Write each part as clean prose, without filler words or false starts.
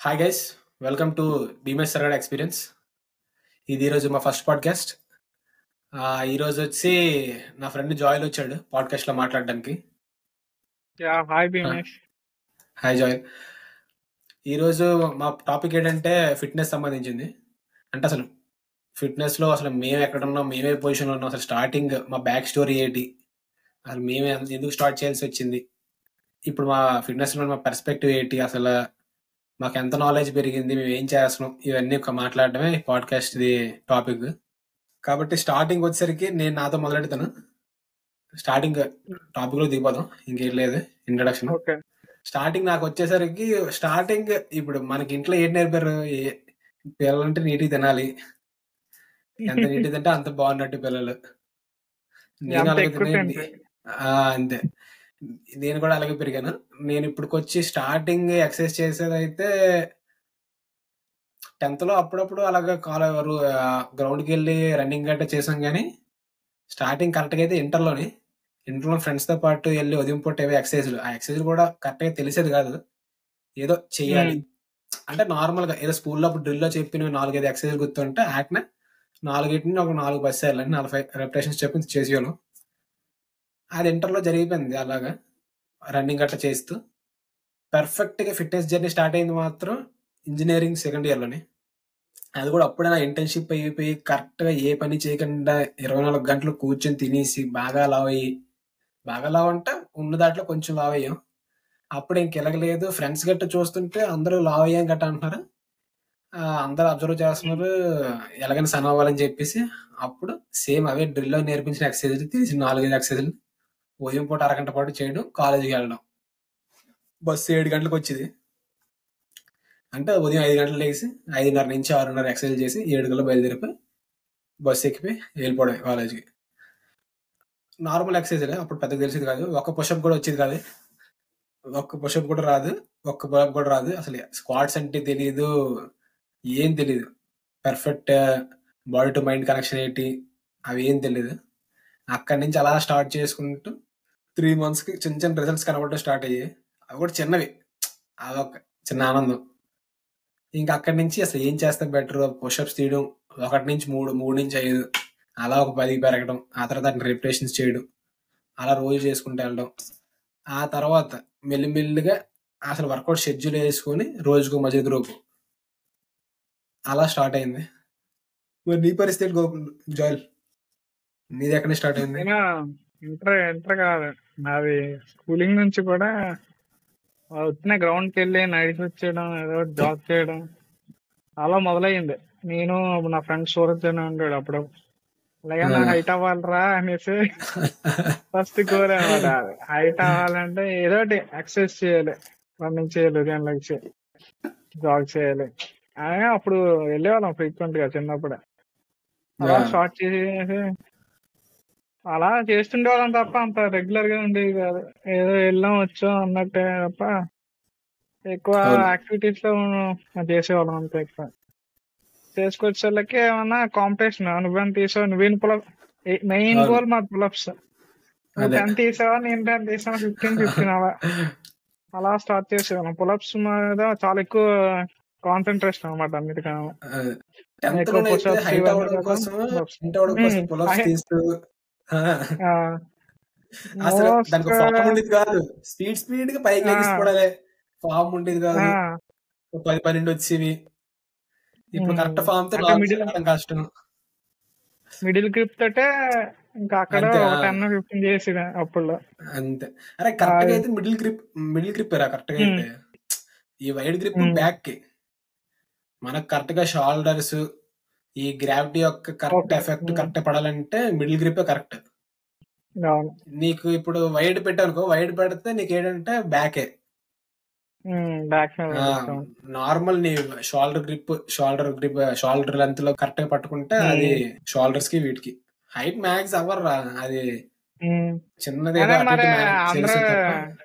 Hi guys, welcome to బీమస్ సరగడ experience. ఇది ఈరోజు మా ఫస్ట్ పాడ్కాస్ట్. ఈరోజు వచ్చి నా ఫ్రెండ్ జాయిల్ వచ్చాడు పాడ్కాస్ట్లో మాట్లాడడానికి. హాయ్ భీమేష్. హాయ్ జాయిల్. ఈరోజు మా టాపిక్ ఏంటంటే ఫిట్నెస్ సంబంధించింది. అంటే అసలు ఫిట్నెస్లో అసలు మేము ఎక్కడ ఉన్నాం, మేమే పొజిషన్లో ఉన్నాం, అసలు స్టార్టింగ్ మా బ్యాక్ స్టోరీ ఏంటి, అసలు మేమే ఎందుకు స్టార్ట్ చేయాల్సి వచ్చింది, ఇప్పుడు మా ఫిట్నెస్లో మా పర్స్పెక్టివ్ ఏంటి, అసలు మాకు ఎంత నాలెడ్జ్ పెరిగింది, మేము ఏం చేస్తున్నాం, ఇవన్నీ మాట్లాడటమే పాడ్కాస్ట్ టాపిక్. కాబట్టి స్టార్టింగ్ వచ్చేసరికి నేను నాతో మొదలెడతాను. స్టార్టింగ్ టాపిక్ లో దిగిపోదాం, ఇంకేం లేదు ఇంట్రడక్షన్. స్టార్టింగ్ నాకు వచ్చేసరికి స్టార్టింగ్ ఇప్పుడు మనకి ఇంట్లో ఏం నేర్పారు, పిల్లలంటే నీటికి తినాలి, ఎంత నీటి తింటే అంత బాగున్నట్టు పిల్లలు. నేను అలాగే అంతే, నేను కూడా అలాగే పెరిగాను. నేను ఇప్పుడు వచ్చి స్టార్టింగ్ ఎక్సర్సైజ్ చేసేదైతే 10th లో అప్పుడప్పుడు అలాగే గ్రౌండ్కి వెళ్ళి రన్నింగ్ గట్రా చేసాం. కానీ స్టార్టింగ్ కరెక్ట్గా అయితే ఇంటర్లో ఫ్రెండ్స్తో పాటు వెళ్ళి ఉదయం పూట ఎక్సర్సైజ్లు, ఆ ఎక్సర్సైజ్ కూడా కరెక్ట్గా తెలిసేది కాదు, ఏదో చెయ్యాలి అంటే నార్మల్గా ఏదో స్కూల్లో అప్పుడు డ్రిల్లో చెప్పిన 4-5 ఎక్సర్సైజ్ గుర్తుంటే యాక్నే 4 ఒక 4 బస్ వేయాలని 45 రెపిటేషన్స్ చెప్పి చేసేవాళ్ళం. అది ఇంటర్లో జరిగిపోయింది అలాగా, రన్నింగ్ గట్రా చేస్తూ. పర్ఫెక్ట్గా ఫిట్నెస్ జర్నీ స్టార్ట్ అయింది మాత్రం ఇంజనీరింగ్ సెకండ్ ఇయర్లోనే. అది కూడా అప్పుడే నా ఇంటర్న్షిప్ అయిపోయి కరెక్ట్గా ఏ పని చేయకుండా 24 గంటలు కూర్చొని తినేసి బాగా లావ్ అంటే ఉన్న దాంట్లో కొంచెం లావ్ అయ్యాం. అప్పుడు ఇంకెలగలేదు, ఫ్రెండ్స్ గట్ట చూస్తుంటే అందరూ లావ్ అయ్యాం గట్ట అంటున్నారు, అందరూ అబ్జర్వ్ చేస్తున్నారు, ఎలాగైనా సన్ అవ్వాలని చెప్పేసి అప్పుడు సేమ్ అవే డ్రిల్లో నేర్పించిన ఎక్సర్సైజ్ తెలిసిన 4-5 ఎక్సర్సైజ్లు ఉదయం పూట అరగంట పాటు చేయడం, కాలేజీకి వెళ్ళడం. బస్సు 7 గంటలకు వచ్చేది, అంటే ఉదయం 5 గంటలు లేచి 5:30 నుంచి 6:30 ఎక్సర్సైజ్ చేసి 7 గంటలు బయలుదేరిపోయి బస్సు ఎక్కిపోయి వెళ్ళిపోవడం కాలేజ్కి. నార్మల్ ఎక్సర్సైజ్ అప్పుడు పెద్దగా తెలిసేది కాదు, ఒక్క పుషప్ కూడా వచ్చేది కాదు, ఒక్క పుషప్ కూడా రాదు, ఒక్క పులప్ కూడా రాదు, అసలు స్క్వాట్స్ అంటే తెలియదు, ఏం తెలియదు, perfect body to mind connection ఏంటి అవి ఏం తెలియదు. అక్కడి నుంచి అలా స్టార్ట్ చేసుకుంటూ 3 monthsకి చిన్న చిన్న రిజల్ట్స్ కనబడటం స్టార్ట్ అయ్యాయి. అవి కూడా చిన్నవి, అదొక చిన్న ఆనందం. ఇంకా అక్కడి నుంచి అసలు ఏం చేస్తే బెటర్, పుషప్స్ తీయడం 1 నుంచి 3, 3 నుంచి 5, అలా ఒక 10 పెరగడం, ఆ తర్వాత రిపిటేషన్స్ చేయడం, అలా రోజు చేసుకుంటూ వెళ్ళడం. ఆ తర్వాత మెల్లిమెల్లిగా అసలు వర్కౌట్ షెడ్యూల్ వేసుకొని రోజుకు మధ్య గ్రూప్, అలా స్టార్ట్ అయింది. మరి నీ పరిస్థితి జాయిల్, నీది ఎక్కడ స్టార్ట్ అయింది? ఇంటర్ కాదు, నాది స్కూలింగ్ నుంచి కూడా వచ్చిన గ్రౌండ్కి వెళ్ళి నైట్ వచ్చేయడం, ఏదో జాబ్ చేయడం అలా మొదలయ్యింది. నేను నా ఫ్రెండ్ సూరజ్ అని ఉంటాడు, అప్పుడు అలాగే హైట్ అవ్వాలరా అనేసి ఫస్ట్ గోల్ అనమాట. హైట్ అవ్వాలంటే ఏదో ఒకటి ఎక్సర్సైజ్ చేయాలి, రన్నింగ్ చేయాలి, ఉదయం లేచి జాగ్ చేయాలి అని అప్పుడు వెళ్ళేవాళ్ళం ఫ్రీక్వెంట్ గా చిన్నప్పుడే. అలా స్టార్ట్ చేసి అలా చేస్తుండేవాళ్ళం తప్ప అంత రెగ్యులర్ గా ఉండేది కాదు, ఏదో వెళ్ళాం వచ్చాం అన్నట్టే తప్ప ఎక్కువ యాక్టివిటీస్ లో చేసేవాళ్ళం అంతే. ఎక్కువ చేసుకొచ్చేళ్ళకి ఏమన్నా కాంపిటీషన్, నువ్వేం తీసావు, నువ్వేం పులప్, మెయిన్ గోల్ మా పులప్స్, నువ్వు 10 తీసావా, నేను 10 తీసాను, 15 అలా స్టార్ట్ చేసేవాళ్ళం. పులప్స్ మీద చాలా ఎక్కువ కాన్సన్ట్రేషన్ అనమాట అన్నిటికన్నా. స్పీడ్ గా పైకి లెగిసిపోవడాలే ఫామ్ ఉండేది కాదు, 10-12 వచ్చేవి. ఇప్పుడు కరెక్ట్ ఫామ్ తో కష్టం. మిడిల్ గ్రిప్ తోటే ఇంకా అక్కడ 10-15 చేసేది అప్పుడు అంతే. అరే కరెక్ట్ గా అయితే మిడిల్ గ్రిప్ కరెక్ట్ గా అయితే, ఈ వైడ్ గ్రిప్ బ్యాక్ కి మనకు కరెక్ట్ గా షోల్డర్స్, ఈ గ్రావిటీ యొక్క కరెక్ట్ ఎఫెక్ట్ కరెక్ట్ పడాలంటే మిడిల్ గ్రిప్ కరెక్ట్. నీకు ఇప్పుడు వైడ్ పెట్టానుకో, వైడ్ పెడితే నీకు ఏంటంటే బ్యాకే. నార్మల్ నీ షోల్డర్ లెంత్ లో కరెక్ట్ గా పట్టుకుంటే అది షోల్డర్స్ కి వీటికి హైట్ మ్యాక్స్ అవర్ అది చిన్నది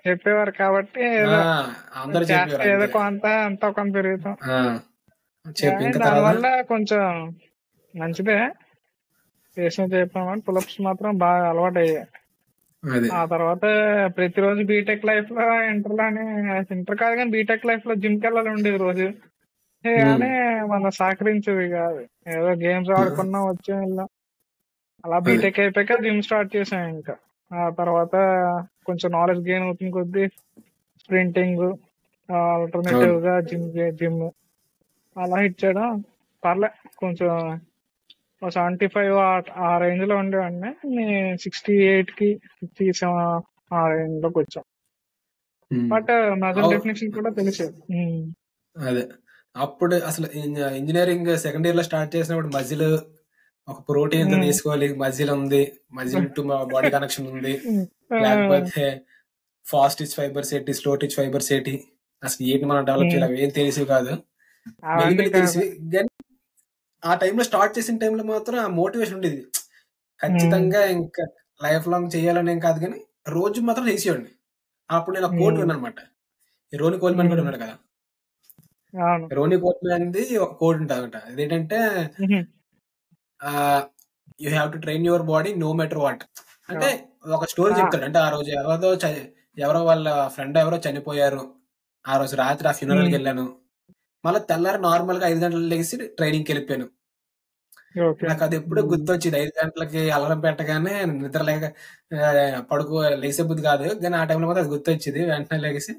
చెప్పేవారు కాబట్టి అందరు దానివల్ల కొంచెం మంచిదే చేసిన చెప్పామని పులప్స్ మాత్రం బాగా అలవాటు అయ్యాయి. అదే ఆ తర్వాత ప్రతిరోజు బీటెక్ లైఫ్ లో ఇంటర్ కాదు కానీ బీటెక్ లైఫ్ లో జిమ్ కి వెళ్ళాలి ఉండేది రోజు. ఉమ్. కానీ మన సహకరించేది కాదు. ఏదో గేమ్స్ ఆడుకున్నాం వచ్చి వెళ్ళాం. అలా అదే బీటెక్ అయిపోయాక జిమ్ స్టార్ట్ చేసాం ఇంకా. ఆ తర్వాత కొంచెం నాలెడ్జ్ గెయిన్ అవుతుంది కొద్దీ స్ప్రింటింగ్, ఆల్టర్నేటివ్ అవును. గా జిమ్ అలా హిట్ చేయడం పర్లే. కొంచెం 75 ఆ రేంజ్ లో ఉండేవాడిని. 68 కి 57 ఆ రేంజ్ లోకి వచ్చాం. ఉమ్. బట్ మజిల్ అవు డెఫినేషన్ కూడా తెలిసేది. అదే అప్పుడు అసలు ఇంజనీరింగ్ సెకండ్ ఇయర్ లో స్టార్ట్ చేసినప్పుడు మజిల్ ఒక ప్రోటీన్ ఎంత ఉమ్. తీసుకోవాలి, మజిల్ ఉంది, మజిల్ టు బాడీ కనెక్షన్ ఉంది, ఆ, లేకపోతే ఫాస్ట్ టిచ్ ఫైబర్స్ ఏంటి, స్లో టిచ్ ఫైబర్స్ ఏంటి, అసలు ఏంటి మనం డెవలప్ చేయాలి, ఉమ్. అవి ఏం తెలిసి కాదు. అవన్నీ మెల్లిమెల్లి కాదు. తెలిసి కానీ ఆ టైంలో స్టార్ట్ చేసిన టైంలో మాత్రం ఆ మోటివేషన్ ఉండేది. ఉమ్. ఖచ్చితంగా ఇంకా లైఫ్ లాంగ్ చేయాలని ఏం కాదు కానీ రోజు మాత్రం చేసేవాడిని. అప్పుడు నేను కోట్ ఉమ్. విన్నాను అనమాట. రోనీ కోల్మన్ కూడా ఉమ్. ఉన్నాడు కదా. అవును. రోనీ కోల్మన్ది ఒక కోట్ ఉంటుంది అనమాట. అదేంటంటే ఉహు. You have to train your body no matter what. అంటే అవును. ఒక స్టోరీ ఆ, చెప్తాడు. అంటే ఆ రోజు ఎవరో వాళ్ళ ఫ్రెండ్ ఎవరో చనిపోయారు, ఆ రోజు రాత్రి ఆ ఫ్యూనరల్కి ఉమ్. వెళ్ళాను, మళ్ళీ తెల్లారి నార్మల్ గా 5 గంటలకు లేచి ట్రైనింగ్కి వెళ్ళిపోయాను. ఓకే. నాకు అది ఎప్పుడూ గుర్తొచ్చింది. 5 గంటలకి అలారం పెట్టగానే నిద్ర లేక లేసే బుద్ధి కాదు కానీ ఆ టైంలో మాత్రం అది గుర్తొచ్చింది. వెంటనే లేచి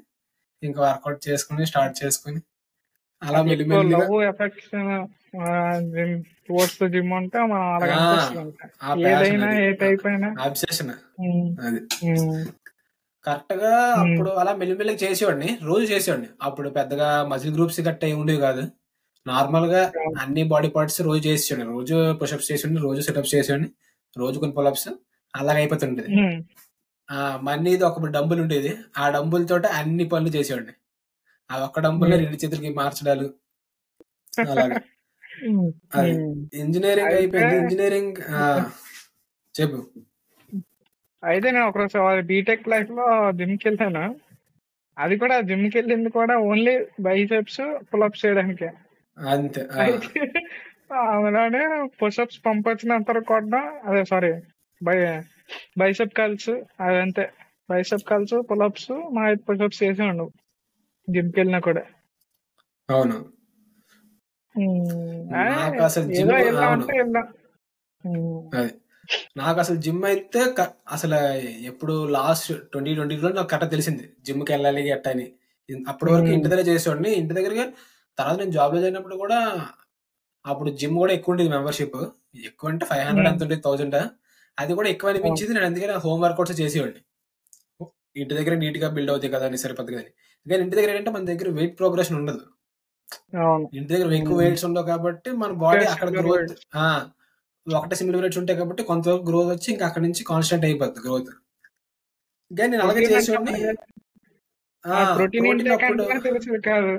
ఇంకా వర్కౌట్ చేసుకుని స్టార్ట్ చేసుకుని అలా అది ఎక్కువ మెల్లిమెల్లిగా love affection gym towards the gym అంటే మనం అలాగ ఆ అనిపిస్తుంది ఇంకా. ఆ ప్యాషన్ ఏదైనా అది, ఏ టైప్ అయినా. అబ్సెషన్ ఉమ్. అది. ఉమ్. కరెక్ట్ గా ఉమ్. అప్పుడు అలా మెల్లిమెల్లిగా చేసేవాడిని, రోజు చేసేవాడిని. అప్పుడు పెద్దగా మజిల్ గ్రూప్స్ గట్ట ఏమి ఉండేవి కాదు. నార్మల్ గా అవును. అన్ని బాడీ పార్ట్స్ రోజు చేసేవాడిని. రోజు పుషప్స్ చేసేవాడిని, రోజు సిటప్స్ చేసేవాడిని, రోజు కొన్ని పుల్అప్స్ అలాగ అయిపోతుంటది. ఉమ్. మనీది ఒక డంబుల్ ఉండేది. ఆ డంబుల్ తోటి అన్ని పనులు చేసేవాడిని. ఆ ఒక్క డంబుల్ని ఉమ్. 2 చేతులకి మార్చడాలు అలాగా. ఉమ్. అది ఉమ్. ఇంజనీరింగ్ అయితే అయిపోయింది. ఇంజనీరింగ్ చెప్పు. అయితే నేను ఒకరోజు బీటెక్ లైఫ్ లో జిమ్ కి వెళ్ళాను. అది కూడా జిమ్ కి వెళ్ళింది కూడా ఓన్లీ బైసెప్స్ పుల్అప్స్ చేయడానికి. అంతే. అయితే అందులోనే పుషప్స్ పంపించినంత కొట్టడం, అదే సారీ, బై బైసెప్ కల్స్, అదంతే. బైసెప్ కల్స్ పుల్అప్స్ మా పుషప్స్ చేసి ఉండవు జిమ్ కి వెళ్ళినా కూడా. అవును. నాకు అసలు జిమ్, ఏదో వెళ్ళాం అవును, అంటే వెళ్ళాం. ఉమ్. అది నాకు అసలు జిమ్ అయితే అసలు ఎప్పుడు లాస్ట్ 2020లో నాకు కరెక్ట్ తెలిసింది జిమ్కి వెళ్ళాలి అట్ట అని. అప్పటి వరకు ఇంటి ఉమ్. దగ్గర చేసేవాడిని. ఇంటి దగ్గరగా తర్వాత నేను జాబ్లో చేరినప్పుడు కూడా అప్పుడు జిమ్ కూడా ఎక్కువ ఉండేది మెంబర్షిప్. ఎక్కువ అంటే 500 ఉమ్. ఎంత ఉండేది, 1000. అది కూడా ఎక్కువ అవును. అనిపించింది. నేను అందుకని హోమ్ వర్కౌట్స్ చేసేవాడిని. ఇంటి దగ్గర నీట్ గా బిల్డ్ అవుతాయి కదా అని సరిపోతుంది కానీ. కానీ ఇంటి దగ్గర ఏంటంటే మన దగ్గర వెయిట్ ప్రోగ్రెషన్ ఉండదు. అవును. ఇంటి దగ్గర ఎక్కువ ఉమ్. వెయిట్స్ ఉండవు కాబట్టి మన ఓకే, బాడీ అక్కడ సిమిలర్ గ్రోత్ వర్డ్స్. ఒకటే సింగిల్ వెయిట్స్ ఉంటాయి కాబట్టి కొంతవరకు గ్రోత్ వచ్చి ఇంకా అక్కడ నుంచి కాన్స్టెంట్ అయిపోద్ది గ్రోత్. కానీ నేను అలాగే ప్రోటీన్ అంటే చేసేవాడిని. ప్రోటీన్ ప్రోటీన్ ఇంటేక్ అప్పుడు అంటే తెలిసింది కాదు.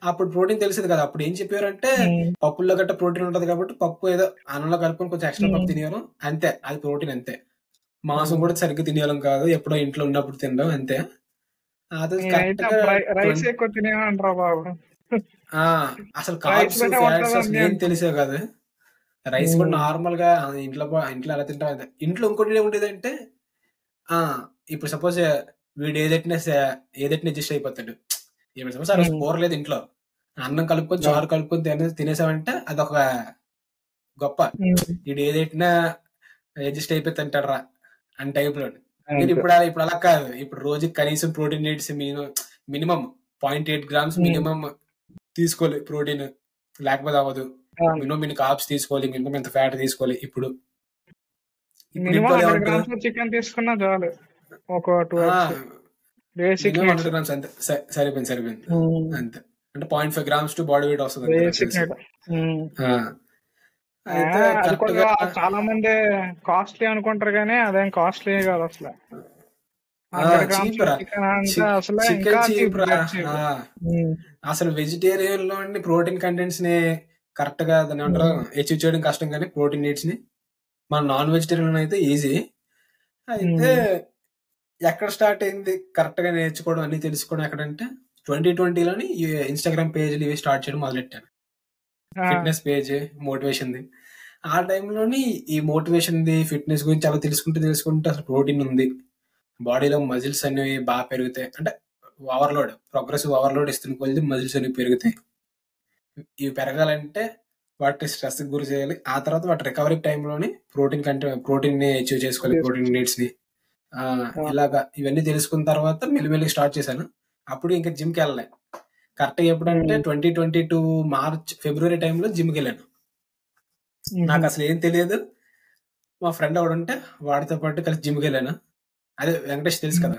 అప్పుడు ప్రోటీన్ తెలిసింది కదా. అప్పుడు ఏం చెప్పారంటే ఉమ్. పప్పుల్లో గట్ట ప్రోటీన్ ఉంటది కాబట్టి పప్పు ఏదో అన్నంలో కలుపుకొని కొంచెం ఎక్స్ట్రా పప్పు ఉమ్. తినేవారు అంతే. అది ప్రోటీన్ అంతే. మాంసం ఉమ్. కూడా సరిగ్గా తినేవాళ్ళం కాదు, ఎప్పుడో ఇంట్లో ఉన్నప్పుడు తినడం అంతే. అది కరెక్ట్ నేనైతే గా అప్పుడు రైస్ ఎక్కువ తినేమంటారా బాబు. ఆ అసలు రైస్ కార్బ్స్ లోనే ఫ్యాట్స్ ఉంటది అసలు అన్ని ఏం అనుకున్నా. తెలిసే కాదు. రైస్ కూడా ఉమ్. నార్మల్ గా ఇంట్లో ఎలా తింటాం అంతే. ఇంట్లో ఇంకోటి ఏముండేది అంటే ఆ ఇప్పుడు సపోజ్ వీడు ఏదైనా అడ్జస్ట్ అయిపోతాడు. ఇప్పుడు సపోజ్ ఆ రోజు ఉమ్. కూర లేదు ఇంట్లో, అన్నం కలుపుకొని అవును. చారు కలుపుకొని తినేసామంటే అదొక గొప్ప. ఉమ్. వీడు ఏదైనా అడ్జస్ట్ అయిపోయి తింటాడు రా అని టైప్ లో. కానీ అంతే. ఇప్పుడు అలా కాదు. ఇప్పుడు రోజుకి కనీసం ప్రోటీన్ నీడ్స్ మినిమం 0.8 గ్రామ్స్ ఉమ్. మినిమం తీసుకోవాలి ప్రోటీన్, లేకపోతే అవ్వదు. అవును. మినిమం ఇన్ని కార్బ్స్ తీసుకోవాలి, మినిమం ఇంత ఫ్యాట్ తీసుకోవాలి. ఇప్పుడు ఇప్పుడు మినిమం ఇంట్లో 100 ఏమంటారు, గ్రామ్స్ చికెన్ తీసుకున్నా చాలు ఒక 2 ఆ eggs basic minimum 100 needs. Grams అంతే. సరిపోయింది అంతే. అంటే 0.5 గ్రామ్స్ టు బాడీ వెయిట్ వస్తుంది అంతే నాకు బేసిక్ తెలిసి. నీడ్. ఆ, అయితే అది కరెక్ట్ కూడా గా చాలా మంది కాస్ట్లీ అనుకుంటారు కానీ అదేం కాస్ట్లీ కాదు అసలు. 100 గ్రామ్స్ చీప్ రా. చికెన్ అంటే అసలు ఇంకా చికెన్ చీప్ చీప్, రా. Dead cheap. అసలు వెజిటేరియన్ లో ప్రోటీన్ కంటెంట్స్ ని కరెక్ట్ గా దాన్ని ఏమంటారు అచీవ్ చేయడం కష్టం, కానీ ప్రోటీన్ నీడ్స్ ని మన నాన్ వెజిటేరియన్ అయితే ఈజీ. అయితే ఎక్కడ స్టార్ట్ అయింది కరెక్ట్ గా నేర్చుకోవడం అన్ని తెలుసుకోవడం ఎక్కడంటే 2020లోని ఇన్స్టాగ్రామ్ పేజ్లు ఇవి స్టార్ట్ చేయడం మొదలెట్టాను. ఫిట్నెస్ పేజ్, మోటివేషన్ ది. ఆ టైంలోని ఈ మోటివేషన్ ది ఫిట్నెస్ గురించి అలా తెలుసుకుంటూ అసలు ప్రోటీన్ ఉంది, బాడీలో మజిల్స్ అనేవి బాగా పెరుగుతాయి. అంటే ప్రోగ్రెసివ్ ఓవర్లోడ్ ఇస్తున్న కొద్ది మజిల్స్ అనేవి పెరుగుతాయి. ఇవి పెరగాలంటే వాటి స్ట్రెస్కి గురి చేయాలి. ఆ తర్వాత వాటి రికవరీ టైంలోని ప్రోటీన్ని అచీవ్ చేసుకోవాలి, ప్రోటీన్ నీడ్స్ని. ఇలాగా ఇవన్నీ తెలుసుకున్న తర్వాత మెల్లిమెల్లి స్టార్ట్ చేశాను. అప్పుడు ఇంకా జిమ్కి వెళ్ళలే. కరెక్ట్గా ఎప్పుడంటే 2022 ఫిబ్రవరి టైంలో జిమ్కి వెళ్ళాను. నాకు అసలు ఏం తెలియదు. మా ఫ్రెండ్ ఒకడు ఉంటే వాడితో పాటు కలిసి జిమ్కి వెళ్ళాను. అదే వెంకటేష్ తెలుసు కదా.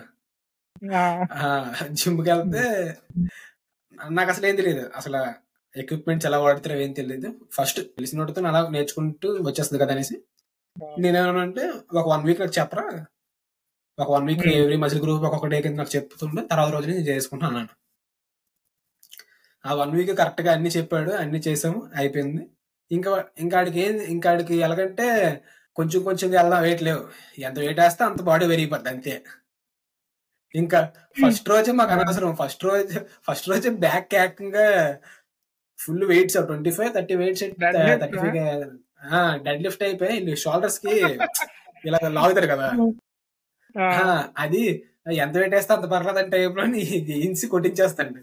జిమ్కి వెళ్తే నాకు అసలు ఏం తెలియదు. అసలు ఎక్విప్మెంట్స్ ఎలా వాడుతారో ఏం తెలియదు. ఫస్ట్ తెలిసిన వాటితో అలా నేర్చుకుంటూ వచ్చేస్తుంది కదా అనేసి నేనేమనంటే ఒక 1 వీక్ నాకు చెప్పరా, ఒక 1 వీక్ ఎవ్రీ మజిల్ గ్రూప్ ఒక్కొక్క డే కింద నాకు చెప్తుండే, తర్వాత రోజు నేను చేసుకుంటాను అన్నాను. ఆ 1 వీక్ కరెక్ట్గా అన్ని చెప్పాడు, అన్ని చేసాము, అయిపోయింది. ఇంకాడికి ఎలాగంటే కొంచెం వెళ్దాం, వెయిట్ లేవు, ఎంత వెయిట్ వేస్తే అంత బాడీ పెరిగిపోద్ది అంతే. ఇంకా ఫస్ట్ రోజే మాకు అనవసరం. ఫస్ట్ రోజే బ్యాక్ ఏకంగా full weights 25-30 weights 35 dead lift అయిపోయి షోల్డర్స్ కి ఇలా లాగుతారు కదా, అది ఎంత వెయిట్ వేస్తే అంత పర్లేదంటే టైప్లో ఇన్సి కొట్టించేస్తాండి.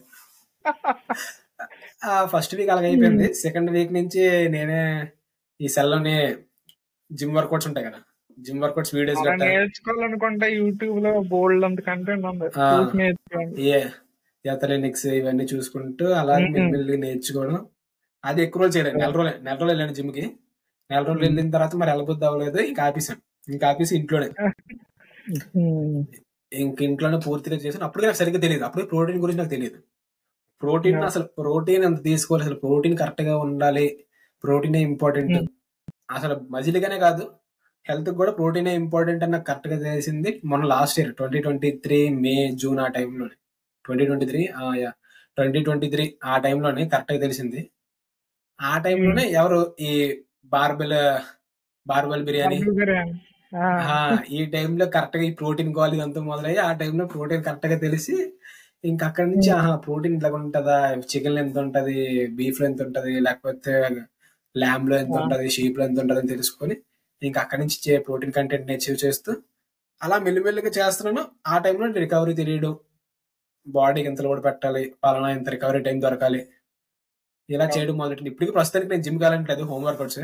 ఫస్ట్ వీక్ అలాగ అయిపోయింది. సెకండ్ వీక్ నుంచి నేనే ఈ సెల్లోనే జిమ్ వర్కౌట్స్ ఉంటాయి కదా, జిమ్ వర్కౌట్స్ వీడియోస్ నేర్చుకోవాలనుకుంటే యూట్యూబ్ లో బోల్డ్ అంత కంటెంట్ ఉంది, ఎథలెటిక్స్ ఇవన్నీ చూసుకుంటూ అలా మెల్లి నేర్చుకోవడం. అది ఎక్కువ రోజులు చేయలేదు. నెల రోజులు వెళ్ళాను జిమ్ కి. నెల రోజులు వెళ్ళిన తర్వాత మరి వెళ్ళబుద్ధి అవ్వలేదు, ఇంకా ఆపేసి ఇంట్లోనే ఇంట్లోనే పూర్తిగా చేశాను. అప్పుడు నాకు సరిగ్గా తెలియదు. అప్పుడు ప్రోటీన్ గురించి నాకు తెలియదు. ప్రోటీన్ ఎంత తీసుకోవాలి, అసలు ప్రోటీన్ కరెక్ట్ గా ఉండాలి, ప్రోటీనే ఇంపార్టెంట్. అసలు మజిల్గానే కాదు, హెల్త్ కూడా ప్రోటీనే ఇంపార్టెంట్ అని నాకు కరెక్ట్ గా తెలిసింది మొన్న లాస్ట్ ఇయర్ 2023 మే జూన్ ఆ టైంలోనే. 2023 ఆ టైంలోనే కరెక్ట్ గా తెలిసింది. ఆ టైంలోనే ఎవరు ఈ బార్బెల్ బిర్యానీ ఈ టైంలో కరెక్ట్ గా ఈ ప్రోటీన్ కావాలి ఇదంతా మొదలయ్యి ఆ టైంలో ప్రోటీన్ కరెక్ట్ గా తెలిసి ఇంకా అక్కడి నుంచి ప్రోటీన్ ఇట్లా ఉంటుందా, చికెన్ ఎంత ఉంటది, బీఫ్ లో ఎంత ఉంటది, లేకపోతే ల్యాంబ్ లో ఎంత ఉంటది, షీప్ లో ఎంత ఉంటది అని తెలుసుకొని ఇంకా అక్కడి నుంచి ప్రోటీన్ కంటెంట్ అచీవ్ చేస్తూ అలా మెల్లిమెల్లిగా చేస్తున్నాను. ఆ టైంలో రికవరీ తెలియడం, బాడీకి ఎంత లోడ్ పెట్టాలి, పలానా ఎంత రికవరీ టైం దొరకాలి, ఇలా చేయడం మొదలెట్టింది. ఇప్పటికీ ప్రస్తుతానికి నేను జిమ్ కావాలంటలేదు, home workouts.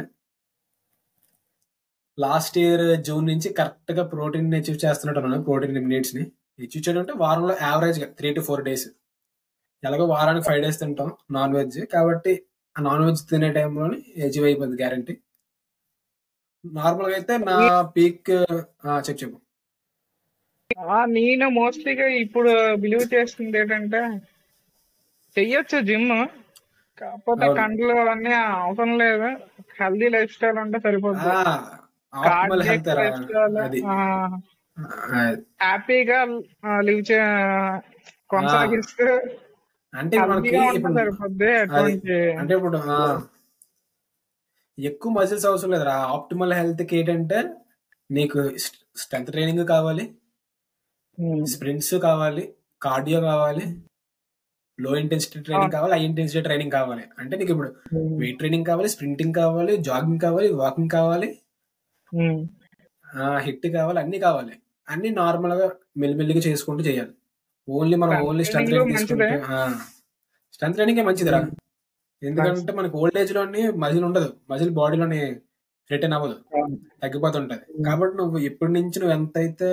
Last year June నుంచి కరెక్ట్ గా ప్రోటీన్ అచీవ్ చేస్తున్నట్టు, ప్రోటీన్ నీడ్స్ ని అచీవ్ చేయడం అంటే వారంలో యావరేజ్ గా 3 to 4 days. ఎలాగో వారానికి 5 days తింటాం నాన్ వెజ్, కాబట్టి ఆ నాన్ వెజ్ తినే టైంలోని అచీవ్ అయిపోద్ది గ్యారంటీ. నార్మల్ గా అయితే నా పీక్ చెప్పు. నేను మోస్ట్లీగా ఇప్పుడు బిలీవ్ చేస్తుంది ఏంటంటే చెయ్యొచ్చు జిమ్, కాకపోతే కండ్లు అన్నీ అవసరం లేదు, హెల్దీ లైఫ్ స్టైల్ ఉంటే సరిపోద్ది. హ్యాపీగా లివ్ కొనసాగిస్తూ అంటే సరిపోద్ది. అంటే ఇప్పుడు ఎక్కువ మజిల్స్ అవసరం లేదురా. ఆప్టిమల్ హెల్త్ కి ఏంటంటే నీకు స్ట్రెంత్ ట్రైనింగ్ కావాలి, స్ప్రింట్స్ కావాలి, కార్డియో కావాలి, లో ఇంటెన్సిటీ ట్రైనింగ్ కావాలి, హై ఇంటెన్సిటీ ట్రైనింగ్ కావాలి. అంటే నీకు ఇప్పుడు వెయిట్ ట్రైనింగ్ కావాలి, స్ప్రింటింగ్ కావాలి, జాగింగ్ కావాలి, వాకింగ్ కావాలి, హిట్ కావాలి, అన్ని కావాలి. అన్ని నార్మల్ గా మెల్లిమెల్లిగా చేసుకుంటూ చేయాలి. ఓన్లీ స్ట్రెంత్ ట్రైనింగ్ తీసుకుంటే స్ట్రెంత్ ట్రైనింగ్ మంచిదిరా. ఎందుకంటే మనకి ఓల్డ్ ఏజ్ లోని మజిల్ ఉండదు, మజిల్ బాడీలోని రిటర్న్ అవ్వదు, తగ్గిపోతుంటది. కాబట్టి నువ్వు ఇప్పటి నుంచి నువ్వు ఎంతైతే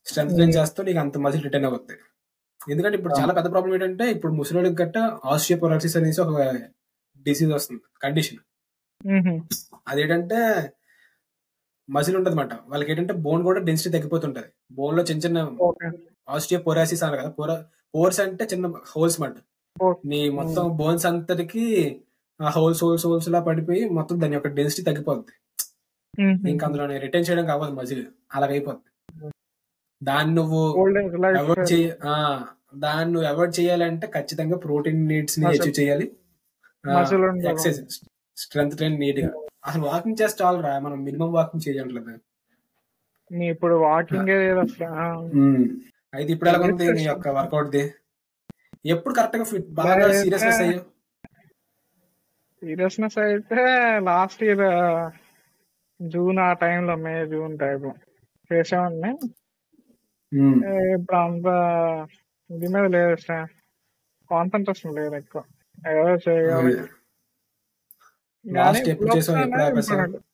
స్ట్రెంత్ ట్రైన్ చేస్తావు నీకు అంత మజిల్ రిటర్న్ అవుతుంది. ఎందుకంటే ఇప్పుడు చాలా పెద్ద ప్రాబ్లం ఏంటంటే ఇప్పుడు ముసలికి గట్ట ఆస్టియోపోరోసిస్ అనేసి ఒక డిసీజ్ వస్తుంది, కండిషన్. అదేంటంటే మజిల్ ఉంటుంది అన్నమాట, వాళ్ళకి ఏంటంటే బోన్ కూడా డెన్సిటీ తగ్గిపోతుంటది. బోన్ లో చిన్న ఆస్టియోపోరోసిస్ అన్నారు కదా, పోర్స్ అంటే చిన్న హోల్స్ మాట. నీ మొత్తం బోన్స్ అంతటికి హోల్స్ లా పడిపోయి మొత్తం దాని యొక్క డెన్సిటీ తగ్గిపోద్ది. ఇంకా అందులో రిటైన్ చేయడం కావాలి మజిల్, అలాగైపోద్ది. దాన్ని నువ్వు అవాయిడ్ చేయాలంటే ఖచ్చితంగా ప్రోటీన్ నీడ్స్ ని అచీవ్ చేయాలి, ఎక్సర్సైజ్ స్ట్రెంత్ ట్రైన్ నీట్ గా. అసలు వాకింగ్ చేస్తే చాలరా, మనం మినిమం వాకింగ్ చేయట్లేదు. ఇప్పుడు వాకింగ్ అయితే ఇప్పుడు ఎలా ఉంది నీ యొక్క వర్కౌట్ ది? ఎప్పుడు కరెక్ట్ గా ఫిట్ బాగా సీరియస్నెస్ అయ్యో? సీరియస్నెస్ అయితే లాస్ట్ ఇయర్ జూన్ ఆ టైంలో, మే జూన్ టైప్ చేసేవాడిని. ఉమ్. ఇప్పుడు అంత ఇది మీద లేదు, కాన్సన్ట్రేషన్ లేదు ఎక్కువ, ఏదో చేయాలి. అదే. కానీ లాస్ట్ ఎప్పుడు పులప్స్ చేసావు, ఎప్పుడు అనేది ఆపేసావు? ఇంపార్టెంట్.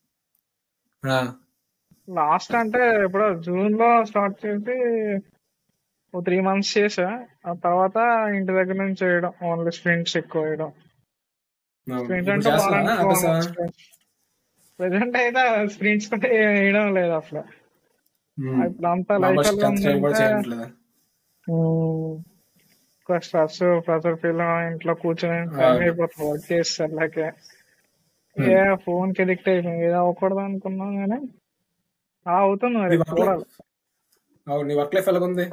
లాస్ట్ అంటే ఇప్పుడు జూన్ లో స్టార్ట్ చేసి ఓ 3 months చేసా. ఆ తర్వాత ఇంటి దగ్గర నుంచి చేయడం, ఓన్లీ స్ప్రింట్స్ ఎక్కువ వేయడం. స్ప్రింట్స్ ఇప్పుడు అంటే చేస్తున్నావా, వారానికి ఆపేసావా? ప్రెసెంట్ అయితే స్ప్రింట్స్ కూడా వేయడం లేదు అసలు. ఇప్పుడు అంతా లైఫ్ మామూలు ఎలా స్ట్రెంత్ ట్రైన్ కూడా ఉందంటే చేయట్లేదా? స్ట్రెస్, ప్రెషర్ ఫీల్, ఇంట్లో కూర్చొని టైం అవును. అయిపోతుంది వర్క్ చేసేసరికి. అది. ఫోన్ కి ఎడిక్ట్ అయిపోయింది, ఏదో అవ్వకూడదు అనుకున్నాం కానీ అవుతుంది నీ మరి, వర్క్ లైఫ్ చూడాలి. అవును, నీ వర్క్ లైఫ్ ఎలాగుంది?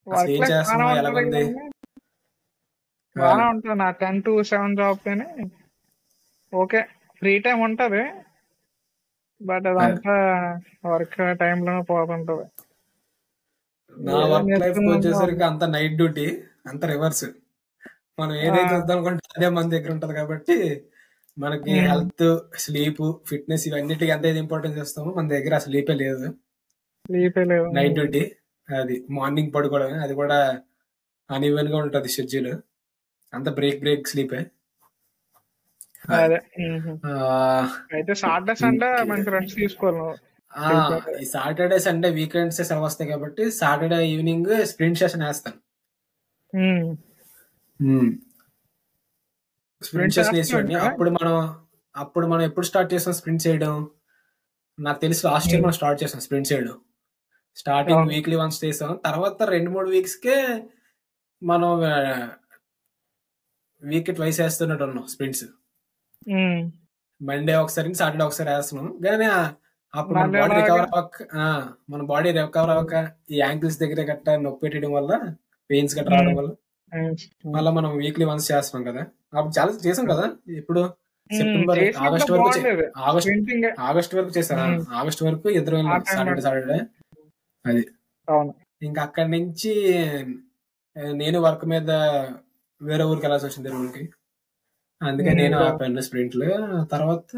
అసలు వర్క్ ఏం లైఫ్ బాగానే చేస్తున్నావు, ఉంటది ఎలాగుంది? కానీ, ఆ, బాగానే ఉంటుంది. నా 10 to 7 జాబ్ కానీ ఓకే, ఫ్రీ టైం ఉంటది, బట్ అదే. అదంతా వర్క్ టైంలోనే పోతుంటది. నా ఏదో వర్క్ లైఫ్ నేర్చుకుందాం. వచ్చేసరికి అంత నైట్ డ్యూటీ, అంత రివర్స్. మనం ఆ, ఏదైతే వద్దాం అనుకుంటే అదే మన దగ్గర ఉంటది కాబట్టి మనకి ఉమ్, హెల్త్, స్లీప్, ఫిట్నెస్ ఇవన్నిటికీ ఎంత ఇంపార్టెన్స్ ఇస్తామో మన దగ్గర ఆ స్లీపే లేదు. స్లీపే లేదు. నైట్ డ్యూటీ, అది మార్నింగ్ పడుకోవడమే, అది కూడా అన్ఈవెన్ గా ఉంటది షెడ్యూల్. అంత బ్రేక్ బ్రేక్ స్లీపే. అది. అదే. ఆ, అయితే సాటర్డే సండే ఇంకే మంచి రెస్ట్ తీసుకోవాలి నువ్వు. ఆ, ప్రిపేర్. ఈ సాటర్డే సండే వీకెండ్స్ సెలవు వస్తాయి కాబట్టి సాటర్డే ఈవినింగ్ స్ప్రింట్ సెషన్ వేస్తాను. స్ప్రింట్ స్ప్రింట్ సెషన్ చేస్తున్నావు వేసేవాడిని. ఇంకా. అప్పుడు మనం ఎప్పుడు స్టార్ట్ చేస్తాం స్ప్రింట్ చేయడం? నాకు తెలిసి లాస్ట్ ఇయర్ ఉమ్, మనం స్టార్ట్ చేసాం స్ప్రింట్ చేయడం. స్టార్టింగ్ అవును. వీక్లీ వన్స్ చేసాం, తర్వాత 2-3 వీక్స్కే మనం వీక్ ట్వైస్ వేస్తున్నట్టు ఉన్నాం స్ప్రింట్స్. ఉమ్, మండే ఒకసారి, సాటర్డే ఒకసారి వేస్తున్నాం. కానీ అప్పుడు మన మళ్ళీ బాడీ అలాగా. రికవర్ అవ్వక మన బాడీ రికవర్ అవ్వక ఈ యాంకిల్స్ దగ్గర గట్ట నొప్పి పెట్టడం వల్ల, పెయిన్స్ గట్ట రావడం వల్ల మళ్ళీ మనం వీక్లీ వన్స్ చేస్తున్నాం కదా. అప్పుడు చాలా చేసాం కదా. ఇప్పుడు సెప్టెంబర్, చేసినప్పుడు ఆగస్ట్ వరకు బాగుండేది ఆగస్ట్ స్ప్రింటింగ్. ఆగస్ట్ వరకు చేసాం. ఆగస్ట్ వరకు ఇద్దరు ఆ వెళ్ళాం, టైం సాటర్డే బట్టి. సాటర్డే. అది. అవును. ఇంకా అక్కడి నుంచి నేను వర్క్ మీద వేరే ఊరికి వెళ్ళాల్సి వచ్చింది, ఊరికి. అందుకే నేను అవును. ఆపాను స్ప్రింట్లు. తర్వాత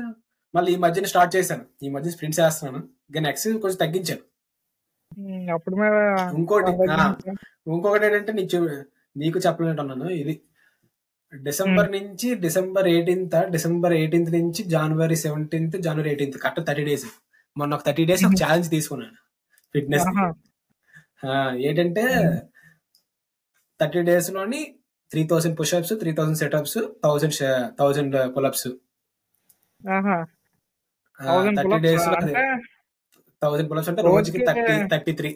మళ్ళీ ఈ మధ్యన స్టార్ట్ చేశాను, ఈ మధ్య స్ప్రింట్స్ వేస్తున్నాను. కానీ ఎక్సర్సైజ్ కొంచెం తగ్గించాను. అప్పుడు మీద ఇంకోటి తగ్గించా. ఇంకొకటి ఏంటంటే నీకు చెప్పలేంటున్నాను ఇది. డిసెంబర్ 18th నుంచి జనవరి 17th, జనవరి 18th కరెక్ట్ 30 days. మొన్న ఒక 30 days ఒక ఛాలెంజ్ తీసుకున్నాను ఫిట్నెస్ ది. ఆహా. ఏంటంటే 30 days లోని 3000 పుషప్స్, 3000 సెటప్స్, 1000 పులప్స్. ఆహా. 1000 30 పులప్స్ days లో అదే అంటే 1000 పులప్స్ అంటే రోజుకి రోజుకి 33.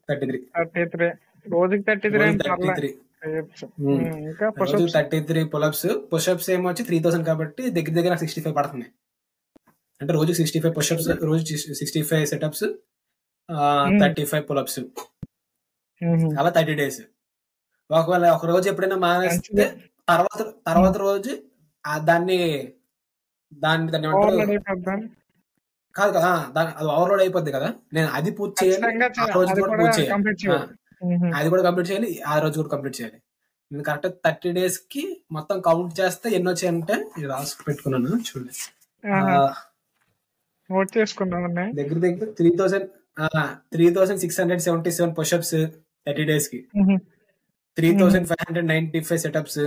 33. రోజుకి 33 రోజు అంటే పర్లే 33. చేయొచ్చు. ఉమ్. ఇంకా రోజు పుషప్స్. 33 పులప్స్. పుషప్స్ ఏమో వచ్చి 3000 కాబట్టి దగ్గర దగ్గర 65 పడుతుంది. అంటే రోజు 65 పుషప్స్, రోజు 65 సెటప్స్, 35 పులప్స్, అలా 30 days. ఒకవేళ ఒక రోజు ఎప్పుడైనా మానేస్తే మంచిదే. తర్వాత రోజు దాన్ని దాన్ని ఏమంటారు, ఓవర్లోడ్ అయిపోద్దా? కాదు కదా, అది ఓవర్లోడ్ అయిపోద్ది కదా. నేను అది పూర్తి చేయాలి, ఖచ్చితంగా ఆ రోజు అది కూడా కూడా పూర్తి చేయాలి. కంప్లీట్ చేయాలి. అది కూడా కంప్లీట్ చేయాలి, ఆ రోజు కూడా కంప్లీట్ చేయాలి. నేను కరెక్ట్ 30 days కి మొత్తం కౌంట్ చేస్తే ఎన్ని వచ్చాయంటే, ఇది రాసి పెట్టుకున్నాను చూడండి. నోట్ చేసుకున్నామన్నా. దగ్గర దగ్గర 3677 పుషప్స్ 30 days కి, 3595 సెటప్స్,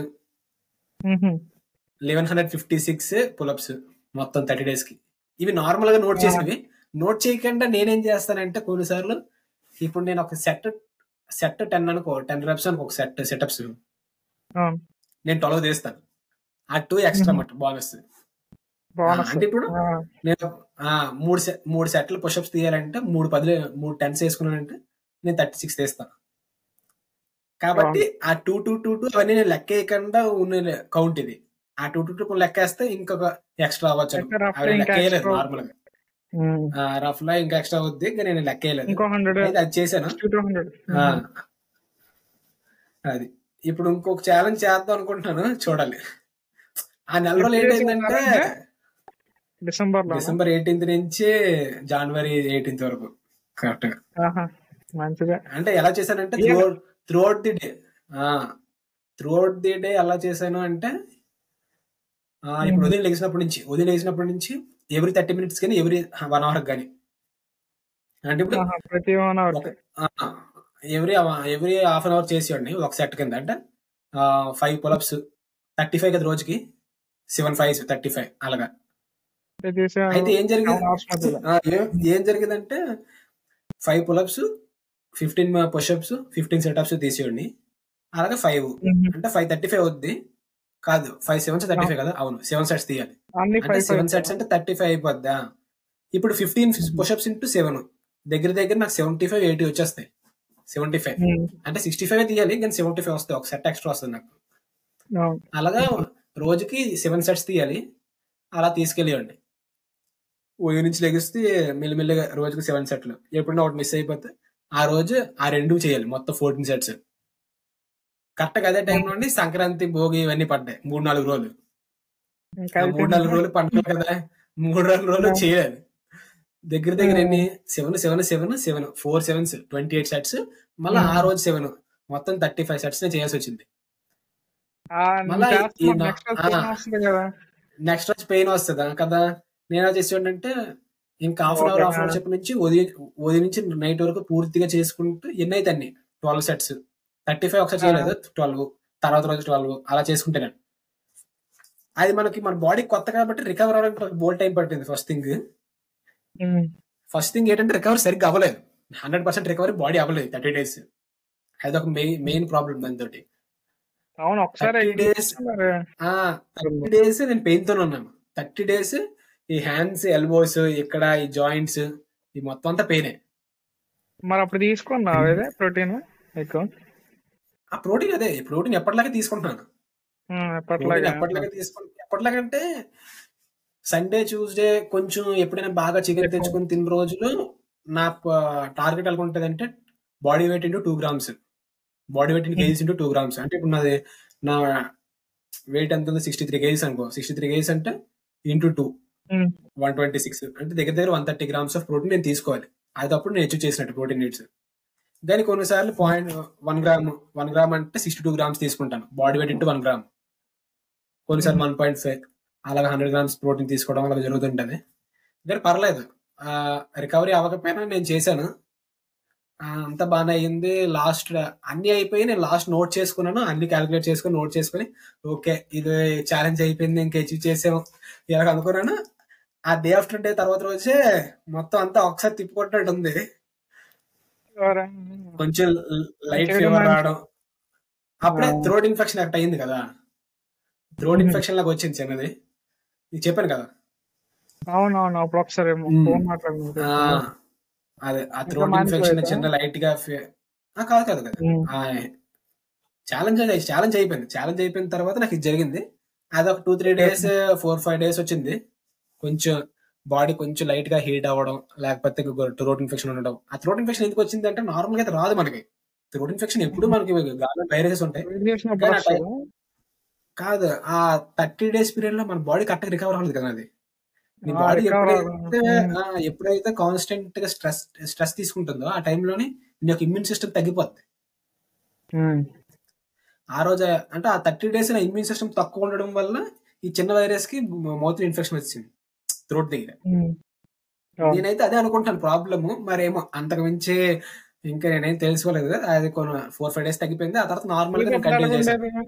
1156 పులప్స్, మొత్తం 30 days కి. ఇవి నార్మల్ గా నోట్ చేసినవి. నోట్ చేయకుండా నేనేం చేస్తానంటే కొన్నిసార్లు, ఇప్పుడు నేను ఒక సెట్ 10 అనుకో, 10 reps అనుకో, ఒక సెటప్స్ నేను 12 తీస్తాను. ఆ 2 ఎక్స్ట్రా మాట బోనస్. అంటే ఇప్పుడు నేను మూడు సెట్లు పుషప్స్ తీయాలంటే 3 10s వేసుకున్నానంటే నేను 36 తీస్తాను. కాబట్టి ఆ 2 అవన్నీ నేను లెక్క వేయకుండా ఉన్న కౌంట్ ఇది. ఆ 2 లెక్కేస్తే ఇంకొక ఎక్స్ట్రా అవ్వచ్చు. అవి లెక్క వేయలేదు నార్మల్ గా. రఫ్ లో ఇంకా ఎక్స్ట్రా అవుద్ది, ఇంకా నేను లెక్క వేయలేదు. అయితే అది చేశాను. అది ఇప్పుడు ఇంకొక ఛాలెంజ్ చేద్దాం అనుకుంటున్నాను, చూడాలి. ఆ నెల రోజులు ఏంటంటే డిసెంబర్ 18th నుంచి జనవరి 18th వరకు కరెక్ట్ గా. మంచిగా అంటే ఎలా చేశానంటే త్రూఅవుట్ ది డే ఎలా చేశాను అంటే, ఇప్పుడు ఉదయం లేచినప్పటి నుంచి ఎవ్రీ 30 minutes కానీ ఎవ్రీ 1 hour కానీ అంటే ఇప్పుడు ప్రతి 1 అవర్ ఒక every every half an hour చేసేవాడిని ఒక సెట్ కింద. అంటే 5 పులప్స్ 35 కదా రోజుకి, 7 5 35 అలాగా. అయితే ఏం జరిగింది ఏం జరిగిందంటే 5 పులప్స్ 15 పుషప్స్ 15 సెటప్స్ తీసేవాడిని. అలాగే 5 అంటే 535 అవుద్ది కాదు, 5 7 35 కదా, అవును 7 సెట్స్ తీయాలి. అంటే 7 సెట్స్ అంటే 35 అయిపోద్దా. ఇప్పుడు 15 పుషప్స్ ఇంటూ 7 దగ్గర దగ్గర నాకు 75 80 వచ్చేస్తాయి. 75 అంటే 65 తీయాలి కానీ 75 వస్తాయి, ఒక సెట్ ఎక్స్ట్రా వస్తుంది నాకు. అలాగా రోజుకి 7 సెట్స్ తీయాలి. అలా తీసుకెళ్ళేవాడిని. ఉదయం నుంచి లెగిస్తే మెల్లిమెల్లిగా రోజుకి 7 సెట్లు. ఎప్పుడైనా ఒకటి మిస్ అయిపోతే ఆ రోజు ఆ 2 చేయాలి, మొత్తం 14 సెట్స్. కరెక్ట్గా అదే టైం నుండి సంక్రాంతి భోగి ఇవన్నీ పడ్డాయి 3-4 రోజులు. 3-4 రోజులు పడ్డాయి కదా, 3-4 రోజులు చేయాలి. దగ్గర దగ్గర ఎన్ని 7 7 7 7 4 7s 28 సెట్స్. మళ్ళీ ఆ రోజు 7 మొత్తం 35 సెట్స్ చేయాల్సి వచ్చింది. మళ్ళీ నెక్స్ట్ రోజు పెయిన్ వస్తుందా కదా. నేను చేసేవాడంటే ఇంకా హాఫ్ అన్ అవర్ చెప్పి నుంచి ఉదయం నుంచి నైట్ వరకు పూర్తిగా చేసుకుంటూ ఎన్ని అయితే అన్ని 12 సెట్స్. 35 ఒకసారి చేయలేదు, 12 తర్వాత రోజు 12 అలా చేసుకుంటాను. అది మనకి మన బాడీ కొత్త కాబట్టి రికవర్ అవ్వడానికి బోల్ టైం పట్టింది. ఫస్ట్ థింగ్ ఏంటంటే రికవరీ సరిగ్గా అవ్వలేదు. 100% రికవరీ బాడీ అవ్వలేదు 30 days. అది ఒక మెయిన్ ప్రాబ్లం దాంతో. 30 days నేను పెయిన్ తోనే ఉన్నాను. 30 days ఈ హ్యాండ్స్ ఎల్బోస్ ఇక్కడ ఈ జాయింట్స్ ఈ మొత్తం అంతా పెయినే. మరి అప్పుడు తీసుకున్నా ప్రోటీన్ ఎక్కువ? ఆ ప్రోటీన్ అదే ప్రోటీన్ ఎప్పటిలాగే తీసుకుంటున్నాను. ఎప్పటిలాగంటే సండే ట్యూస్డే కొంచెం ఎప్పుడైనా బాగా చికెన్ తెచ్చుకొని తిన్న రోజులు నా టార్గెట్ ఎలా ఉంటుంది అంటే body weight into 2 grams, body weight in kgs into 2 grams. అంటే ఇప్పుడు నా వెయిట్ ఎంత ఉంది 63 kgs అనుకో. 63 kgs అంటే ఇంటూ 2 126 అంటే దగ్గర దగ్గర 130 grams ఆఫ్ ప్రోటీన్ నేను తీసుకోవాలి. అది అప్పుడు నేను అచీవ్ చేసినట్టు ప్రోటీన్ నీడ్స్. దాని కొన్నిసార్లు 1 గ్రామ్ అంటే 62 grams తీసుకుంటాను, బాడీ వెయిట్ ఇంటూ 1 gram. కొన్నిసార్లు 1.5 అలాగే 100 grams ప్రోటీన్ తీసుకోవడం అలా జరుగుతుంటది. కానీ పర్లేదు, రికవరీ అవ్వకపోయినా నేను చేశాను, అంత బాగానే అయ్యింది. లాస్ట్ అన్ని అయిపోయి నేను లాస్ట్ నోట్ చేసుకున్నాను, అన్ని క్యాలిక్యులేట్ చేసుకుని నోట్ చేసుకుని ఓకే ఇది ఛాలెంజ్ అయిపోయింది ఇంకా అచీవ్ చేసాము ఇలా అనుకున్నాను. ఆ డే ఆఫ్టర్ డే తర్వాత రోజే మొత్తం అంతా ఒకసారి తిప్పుకుంటున్నట్టు ఉంది. కొంచెం లైట్ ఫీవర్ రావడం, అప్పుడే థ్రోట్ ఇన్ఫెక్షన్ అక్కడ అయింది కదా. థ్రోట్ ఇన్ఫెక్షన్ లాగా వచ్చింది చిన్నది, నీకు చెప్పాను కదా. అవునవును అప్పుడు ఒకసారి అదే ఆ థ్రోట్ ఇన్ఫెక్షన్ చిన్న లైట్ గా కాదు కదా. ఛాలెంజ్ అయిపోయింది. ఛాలెంజ్ అయిపోయిన తర్వాత నాకు ఇది జరిగింది. అది ఒక 2-3 days 4-5 days వచ్చింది. కొంచెం బాడీ కొంచెం లైట్ గా హీట్ అవ్వడం, లేకపోతే థ్రోట్ ఇన్ఫెక్షన్ ఉండడం. ఆ థ్రోట్ ఇన్ఫెక్షన్ ఎందుకు వచ్చింది అంటే నార్మల్ గా అయితే రాదు మనకి. థ్రోట్ ఇన్ఫెక్షన్ ఎప్పుడు మనకి గాల్లో వైరసెస్ ఉంటాయి కాదు. ఆ 30 days పీరియడ్ లో మన బాడీ కరెక్ట్ గా రికవర్ అవ్వలేదు కదా. అది నీ బాడీ ఎప్పుడైతే కాన్స్టెంట్ గా స్ట్రెస్ తీసుకుంటుందో ఆ టైంలోని నీ యొక్క ఇమ్యూన్ సిస్టమ్ తగ్గిపోద్ది. ఆ రోజు అంటే ఆ 30 days నా ఇమ్యూన్ సిస్టమ్ తక్కువ ఉండడం వల్ల ఈ చిన్న వైరస్ కి మౌత్ ఇన్ఫెక్షన్ వచ్చింది థ్రోట్ దగ్గర. నేనైతే అదే అనుకుంటాను ప్రాబ్లము, మరేమో అంతకు మించి ఇంకా నేనేం తెలుసుకోలేదు. అది కొన్ని 4-5 days తగ్గిపోయింది. ఆ తర్వాత నార్మల్ గా కంటిన్యూ చేశాను.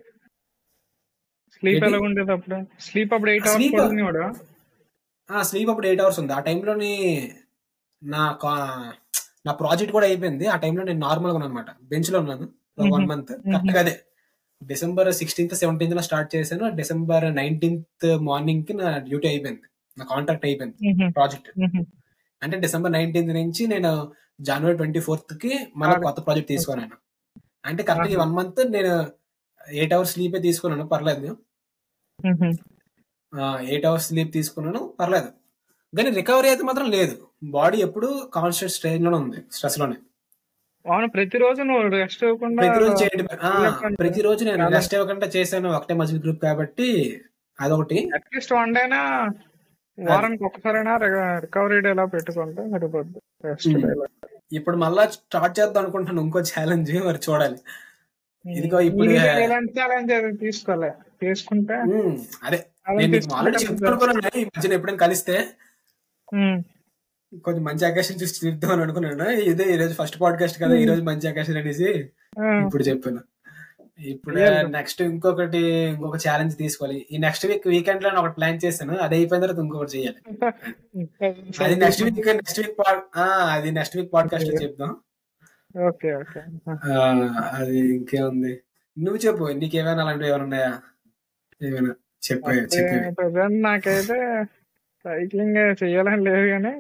స్లీప్ అప్పుడు 8 hours ఉంది. ఆ టైంలోని నా ప్రాజెక్ట్ కూడా అయిపోయింది. ఆ టైంలో నేను నార్మల్ గా ఉన్నాను అనమాట, బెంచ్ లో ఉన్నాను 1 month. కరెక్ట్ అదే December 16th 17th స్టార్ట్ చేశాను. December 19th మార్నింగ్ కి నా డ్యూటీ అయిపోయింది, నా కాంట్రాక్ట్ అయిపోయింది ప్రాజెక్ట్. అంటే December 19th నుంచి నేను January 24th కి మళ్ళీ కొత్త ప్రాజెక్ట్ తీసుకున్నాను. అంటే కరెక్ట్ 1 month నేను 8 hours స్లీపే తీసుకున్నాను, పర్లేదు. 8 hours స్లీప్ తీసుకున్నాను, పర్లేదు. కానీ రికవరీ అయితే మాత్రం లేదు. బాడీ ఎప్పుడు కాన్స్టెంట్ స్ట్రెయిన్ లోనే ఉంది, స్ట్రెస్ లోనే. ప్రతిరోజు నువ్వు రెస్ట్ ఇవ్వకుండా ప్రతిరోజు నేను రెస్ట్ ఇవ్వకుండా చేశాను. ఒకటే మజిల్ గ్రూప్ కాబట్టి అదొకటి. అట్లీస్ట్ 1 day వారానికి ఒకసారైనా రికవరీ డే ఎలా పెట్టుకుంటే సరిపోద్ది. ఇప్పుడు మళ్ళా స్టార్ట్ చేద్దాం అనుకుంటున్నాను ఇంకో ఛాలెంజ్, మరి చూడాలి. ఇదిగో ఇప్పుడు తీసుకోలే తీసుకుంటే అదే నేను ఆల్రెడీ చెప్పుకున్నాను ఈ మధ్యన ఎప్పుడైనా కలిస్తే కొంచెం మంచి అకేషన్ చూసి చెప్తాం అని అనుకున్నాను. ఇదే ఈ రోజు ఫస్ట్ పాడ్కాస్ట్ కదా, ఈ రోజు మంచి అకేషన్ అనేసి ఇప్పుడు చెప్పాను. ఇప్పుడు నెక్స్ట్ ఇంకొక ఛాలెంజ్ తీసుకోవాలి. ఈ నెక్స్ట్ వీకెండ్ లో ఒకటి ప్లాన్ చేశాను, అది అయిపోయిన తర్వాత ఇంకొకటి చేయాలి. అది నెక్స్ట్ వీక్ పాడ్కాస్ట్ లో చెప్దాం. Okay okay. అది ఇంకేముంది, నువ్వు చెప్పు, నీకేమైనా అలాంటివి ఏమైనా ఉన్నాయా? ఏమైనా చెప్పు. నాకైతే సైక్లింగ్ చెయ్యాలని లేదు, కానీ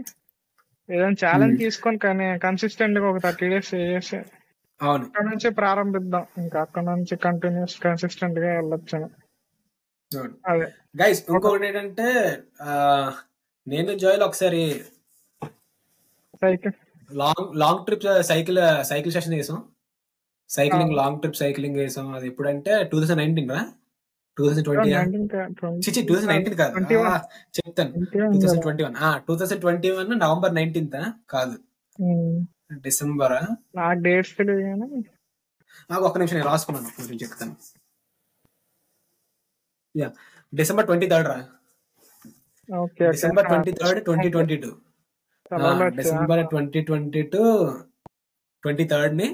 ఏదైనా ఛాలెంజ్ తీసుకొని కానీ కన్సిస్టెంట్ గా ఒక 30 days చేసి అవును, అక్కడ నుంచి ప్రారంభిద్దాం. ఇంకా అక్కడ నుంచి కంటిన్యూస్ కన్సిస్టెంట్ గా వెళ్ళొచ్చు. అదే గైస్, ఇంకొకటి ఏంటంటే నేను జోయల్ ఒకసారి cycle long trip cycle session వేసాం. సైక్లింగ్ లాంగ్ ట్రిప్ సైక్లింగ్ వేసాం. అది ఎప్పుడంటే 2019 రా, 2019 కాదు, చెప్తాను. 2021 November 19th కాదు, డిసెంబర్. నాకు డేట్స్ తెలియదు కానీ నాకు ఒక్క నిమిషం నేను రాసుకున్నాను, కొంచెం చెప్తాను. December 23rd రా, December 23rd 2022. December 2022 23rd ని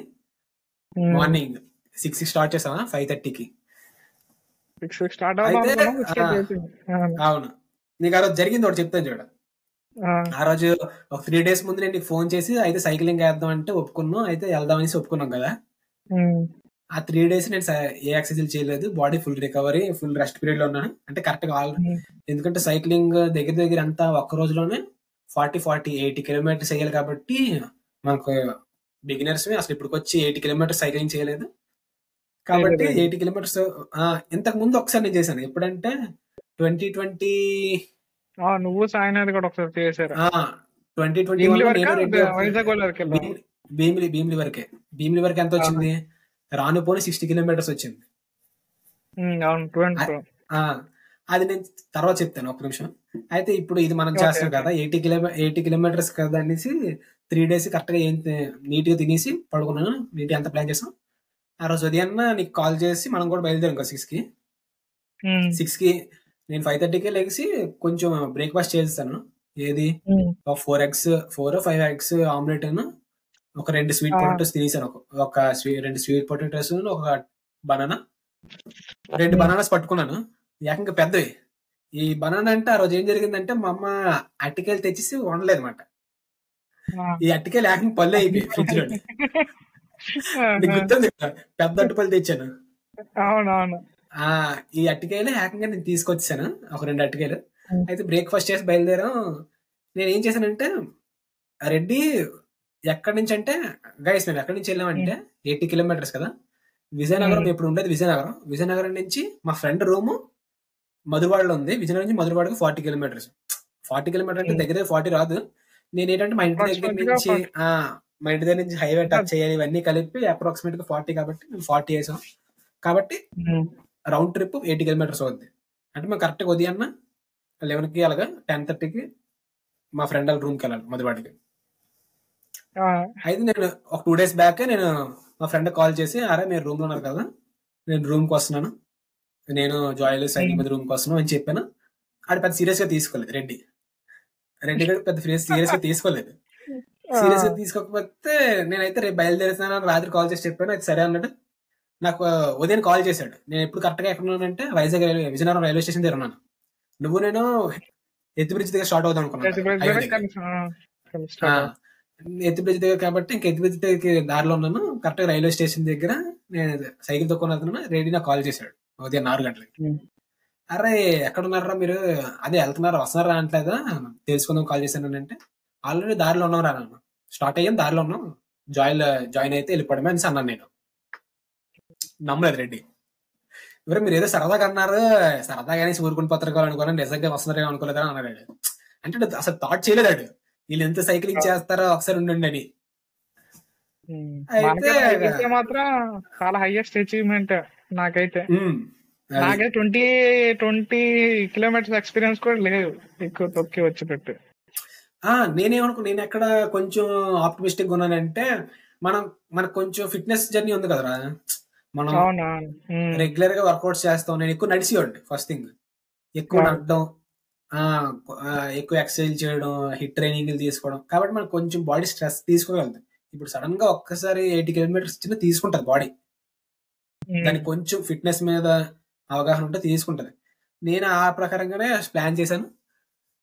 మార్నింగ్ 6 స్టార్ట్ చేసాం, 5:30కి. అవును, నీకు ఆ రోజు జరిగింది ఒకటి చెప్తాను చూడ. ఆ రోజు ఒక 3 days ముందు నేను నీకు ఫోన్ చేసి అయితే సైక్లింగ్ వేద్దాం అంటే ఒప్పుకున్నాం, అయితే వెళ్దాం అనేసి ఒప్పుకున్నాం కదా. ఆ 3 days నేను ఏ ఎక్సర్సైజ్ చేయలేదు, body full recovery, full rest period లో ఉన్నాను. అంటే కరెక్ట్ గా ఎందుకంటే సైక్లింగ్ దగ్గర అంతా ఒక్క రోజులోనే 80 కిలోమీటర్స్ వేయాలి కాబట్టి మనకు బిగినర్స్ అసలు ఇప్పటికి వచ్చి 80 కిలోమీటర్స్ సైక్లింగ్ చేయలేదు కాబట్టి 80 కిలోమీటర్స్ ఇంతకు ముందు ఒకసారి నేను చేశాను. ఎప్పుడంటే 2020 నువ్వు సాయినాథ్ కూడా ఒకసారి చేశారు. 2021 భీమిలి వరకు ఎంత వచ్చింది, రానుపోని 60 కిలోమీటర్స్ వచ్చింది. అది నేను తర్వాత చెప్తాను, ఒక్క నిమిషం. అయితే ఇప్పుడు ఇది మనం చేస్తాం కదా 80 కిలోమీటర్స్ కదా అనేసి 3 days కరెక్ట్ గా నీట్ గా తినేసి పడుకున్నాను. నీట్ ఎంత ప్లాన్ చేసాం. ఆ రోజు ఉదయాన్న నీకు కాల్ చేసి మనం కూడా బయలుదేరాం ఇంకా 6కి. నేను 5:30కే లేచి కొంచెం బ్రేక్ఫాస్ట్ చేస్తాను. ఏది ఒక 4 eggs ఆమ్లెట్, ఒక 2 స్వీట్ పొటాటోస్ తినేసాను. ఒక 2 స్వీట్ పొటాటోస్, ఒక బనానా, 2 బనానాస్ పట్టుకున్నాను, ఏకంగా పెద్దవి. ఈ బనానా అంటే ఆ రోజు ఏం జరిగిందంటే మా అమ్మ అట్టికాయలు తెచ్చేసి వండలేదు అనమాట. ఈ అట్టికాయలు ఏకంగా పళ్ళు అయిపోయి ఫ్రిడ్జ్ లో. గుర్తుంది, పెద్ద అట్టుపల్లి తెచ్చాను. అవునవును. ఈ అట్టికాయలు ఏకంగా నేను తీసుకొచ్చాను, ఒక 2 అట్టికాయలు. అయితే బ్రేక్ఫాస్ట్ చేసి బయలుదేరాం. నేను ఏం చేశానంటే, రెడ్డి ఎక్కడి నుంచి అంటే గైస్ మేము ఎక్కడి నుంచి వెళ్ళామంటే 80 కిలోమీటర్స్ కదా, విజయనగరం. ఇప్పుడు ఉండేది విజయనగరం నుంచి మా ఫ్రెండ్ రూము మధురవాడలో ఉంది. విజయనగరం నుంచి మధురవాడకి 40 కిలోమీటర్స్. 40 కిలోమీటర్ అంటే దగ్గర 40 రాదు. నేను ఏంటంటే మా ఇంటి దగ్గర నుంచి హైవే టచ్ చేయాలి, ఇవన్నీ కలిపి అప్రాక్సిమేట్ గా 40 కాబట్టి మేము 40 వేసాం. కాబట్టి రౌండ్ ట్రిప్ 80 కిలోమీటర్స్ అవుద్ది. అంటే మేము కరెక్ట్గా ఉదయాన్న 11కి అలాగా 10:30కి మా ఫ్రెండ్ వాళ్ళ రూమ్కి వెళ్ళాలి మధురవాడికి. అయితే నేను ఒక 2 days బ్యాక్ నేను మా ఫ్రెండ్ కాల్ చేసి, అరే మీరు రూమ్ లో ఉన్నారు కదా, నేను రూమ్కి వస్తున్నాను, నేను జాయిల్ సైకిల్ మీద రూమ్కి వస్తున్నాను అని చెప్పాను. ఆడు పెద్ద సీరియస్ గా తీసుకోలేదు. రెడ్డి గారు పెద్ద సీరియస్ గా తీసుకోలేదు. సీరియస్ గా తీసుకోకపోతే నేనైతే రేపు బయలుదేరుతున్నాను రాత్రి కాల్ చేసి చెప్పాను. అయితే సరే అన్నాడు. నాకు ఉదయం కాల్ చేశాడు. నేను ఎప్పుడు కరెక్ట్ గా ఎక్కడ ఉన్నానంటే విజయనగరం రైల్వే స్టేషన్ దగ్గర ఉన్నాను. నువ్వు నేను ఎత్తి బ్రిడ్జ్ దగ్గర స్టార్ట్ అవుతాం అనుకున్నాను. ఎత్తి బ్రిడ్జ్ దగ్గర కాబట్టి ఇంక ఎత్తి బ్రిడ్జ్ దగ్గరికి దారిలో ఉన్నాను. కరెక్ట్ గా రైల్వే స్టేషన్ దగ్గర నేను సైకిల్ తొక్కుని వెళ్తున్నాను. రెడీ నాకు కాల్ చేశాడు ఉదయం 4 గంటలకి. అరే ఎక్కడ ఉన్నారా మీరు, అదే వెళ్తున్నారా వస్తున్నారా అంటలేదా, తెలుసుకుందాం కాల్ చేశాను అంటే, ఆల్రెడీ దారిలో ఉన్నాం రా, నన్ను స్టార్ట్ అయ్యాం, దారిలో ఉన్నాం, జాయిన్ అయితే వెళ్ళిపోవడమే అని అన్నాను. నేను నమ్మలేదు రెడ్డి. ఎవరు మీరు ఏదో సరదాగా అన్నారు, సరదాగానే ఊరుకుని పత్రికలు అనుకోవాలి, నిజంగా వస్తున్నారేమో అనుకోలేదా అన్నాడు. అంటే అసలు థాట్ చేయలేదాడు వీళ్ళు ఎంత సైక్లింగ్ చేస్తారో ఒకసారి ఉండండి అని. అయితే మాత్రం చాలా హైయెస్ట్ అచీవ్మెంట్ నాకైతే. 20 కిలోమీటర్స్ ఎక్స్పీరియన్స్ కూడా లేదు ఎక్కువ తొక్కి వచ్చేటట్టు. నేను ఎక్కడ కొంచెం ఆప్టిమిస్టిక్ ఉన్నానంటే, మనకు కొంచెం ఫిట్నెస్ జర్నీ ఉంది కదరా, మనం రెగ్యులర్ గా వర్కౌట్స్ చేస్తాం. నేను ఎక్కువ నడిచేవాడిని. ఫస్ట్ థింగ్ ఎక్కువ నడడం, ఎక్కువ ఎక్సర్సైజ్ చేయడం, హిట్ ట్రైనింగ్లు తీసుకోవడం, కాబట్టి మనకు కొంచెం బాడీ స్ట్రెస్ తీసుకోగలదు. ఇప్పుడు సడన్ గా ఒక్కసారి 80 కిలోమీటర్స్ ఇచ్చినా తీసుకుంటది బాడీ. దానికి కొంచెం ఫిట్నెస్ మీద అవగాహన ఉంటే తీసుకుంటది. నేను ఆ ప్రకారంగానే ప్లాన్ చేశాను.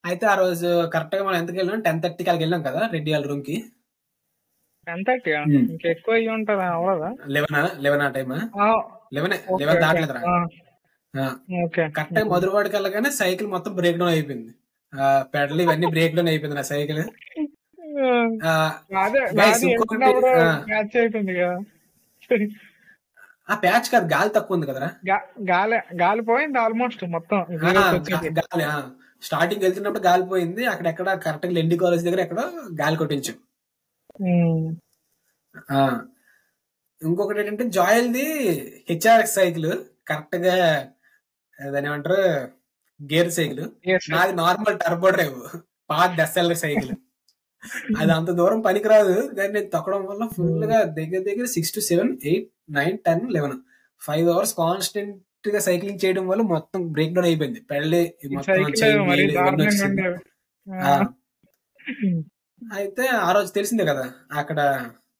అయితే ఆ రోజు కరెక్ట్ గా మనం ఎంతకి వెళ్ళాం, 10:30కి అలా వెళ్ళాం కదా రెడ్డి వాళ్ళ రూమ్ కి. 10:30 ఇంకా ఎక్కువ అయ్యి ఉంటదా? అవ్వదా? 11 ఆ టైమ్ 11 దాటలేదురా. కరెక్ట్ గా మధురవాడికి వెళ్ళగానే సైకిల్ మొత్తం బ్రేక్ డౌన్ అయిపోయింది. పెడల్ ఇవన్నీ బ్రేక్ డౌన్ అయిపోయింది నా సైకిల్. ఆ ప్యాచ్ కాదు, గాలి తక్కువ ఉంది కదరా. గాలి పోయింది ఆల్మోస్ట్ మొత్తం. గాలి స్టార్టింగ్ వెళ్తున్నప్పుడు గాలి పోయింది. అక్కడెక్కడ కరెక్ట్ గా లెండి కాలేజ్ దగ్గర ఎక్కడ గాలి కొట్టించు. ఇంకొకటి ఏంటంటే జాయిల్ది హెచ్ఆర్ఎక్స్ సైకిల్, కరెక్ట్ గా దాని ఏమంటారు గేర్ సైకిల్. నాది నార్మల్ టర్బో డ్రైవ్ పాత ఎస్ఎల్ఆర్ సైకిల్. అది అంత దూరం పనికిరాదు, కానీ నేను తొక్కడం వల్ల ఫుల్ గా దగ్గర 6 to 7, 8, 9, 10, 11 5 hours కాన్స్టెంట్ గా సైక్లింగ్ చేయడం వల్ల మొత్తం బ్రేక్ డౌన్ అయిపోయింది. పెళ్ళి అయితే ఆ రోజు తెలిసిందే కదా, అక్కడ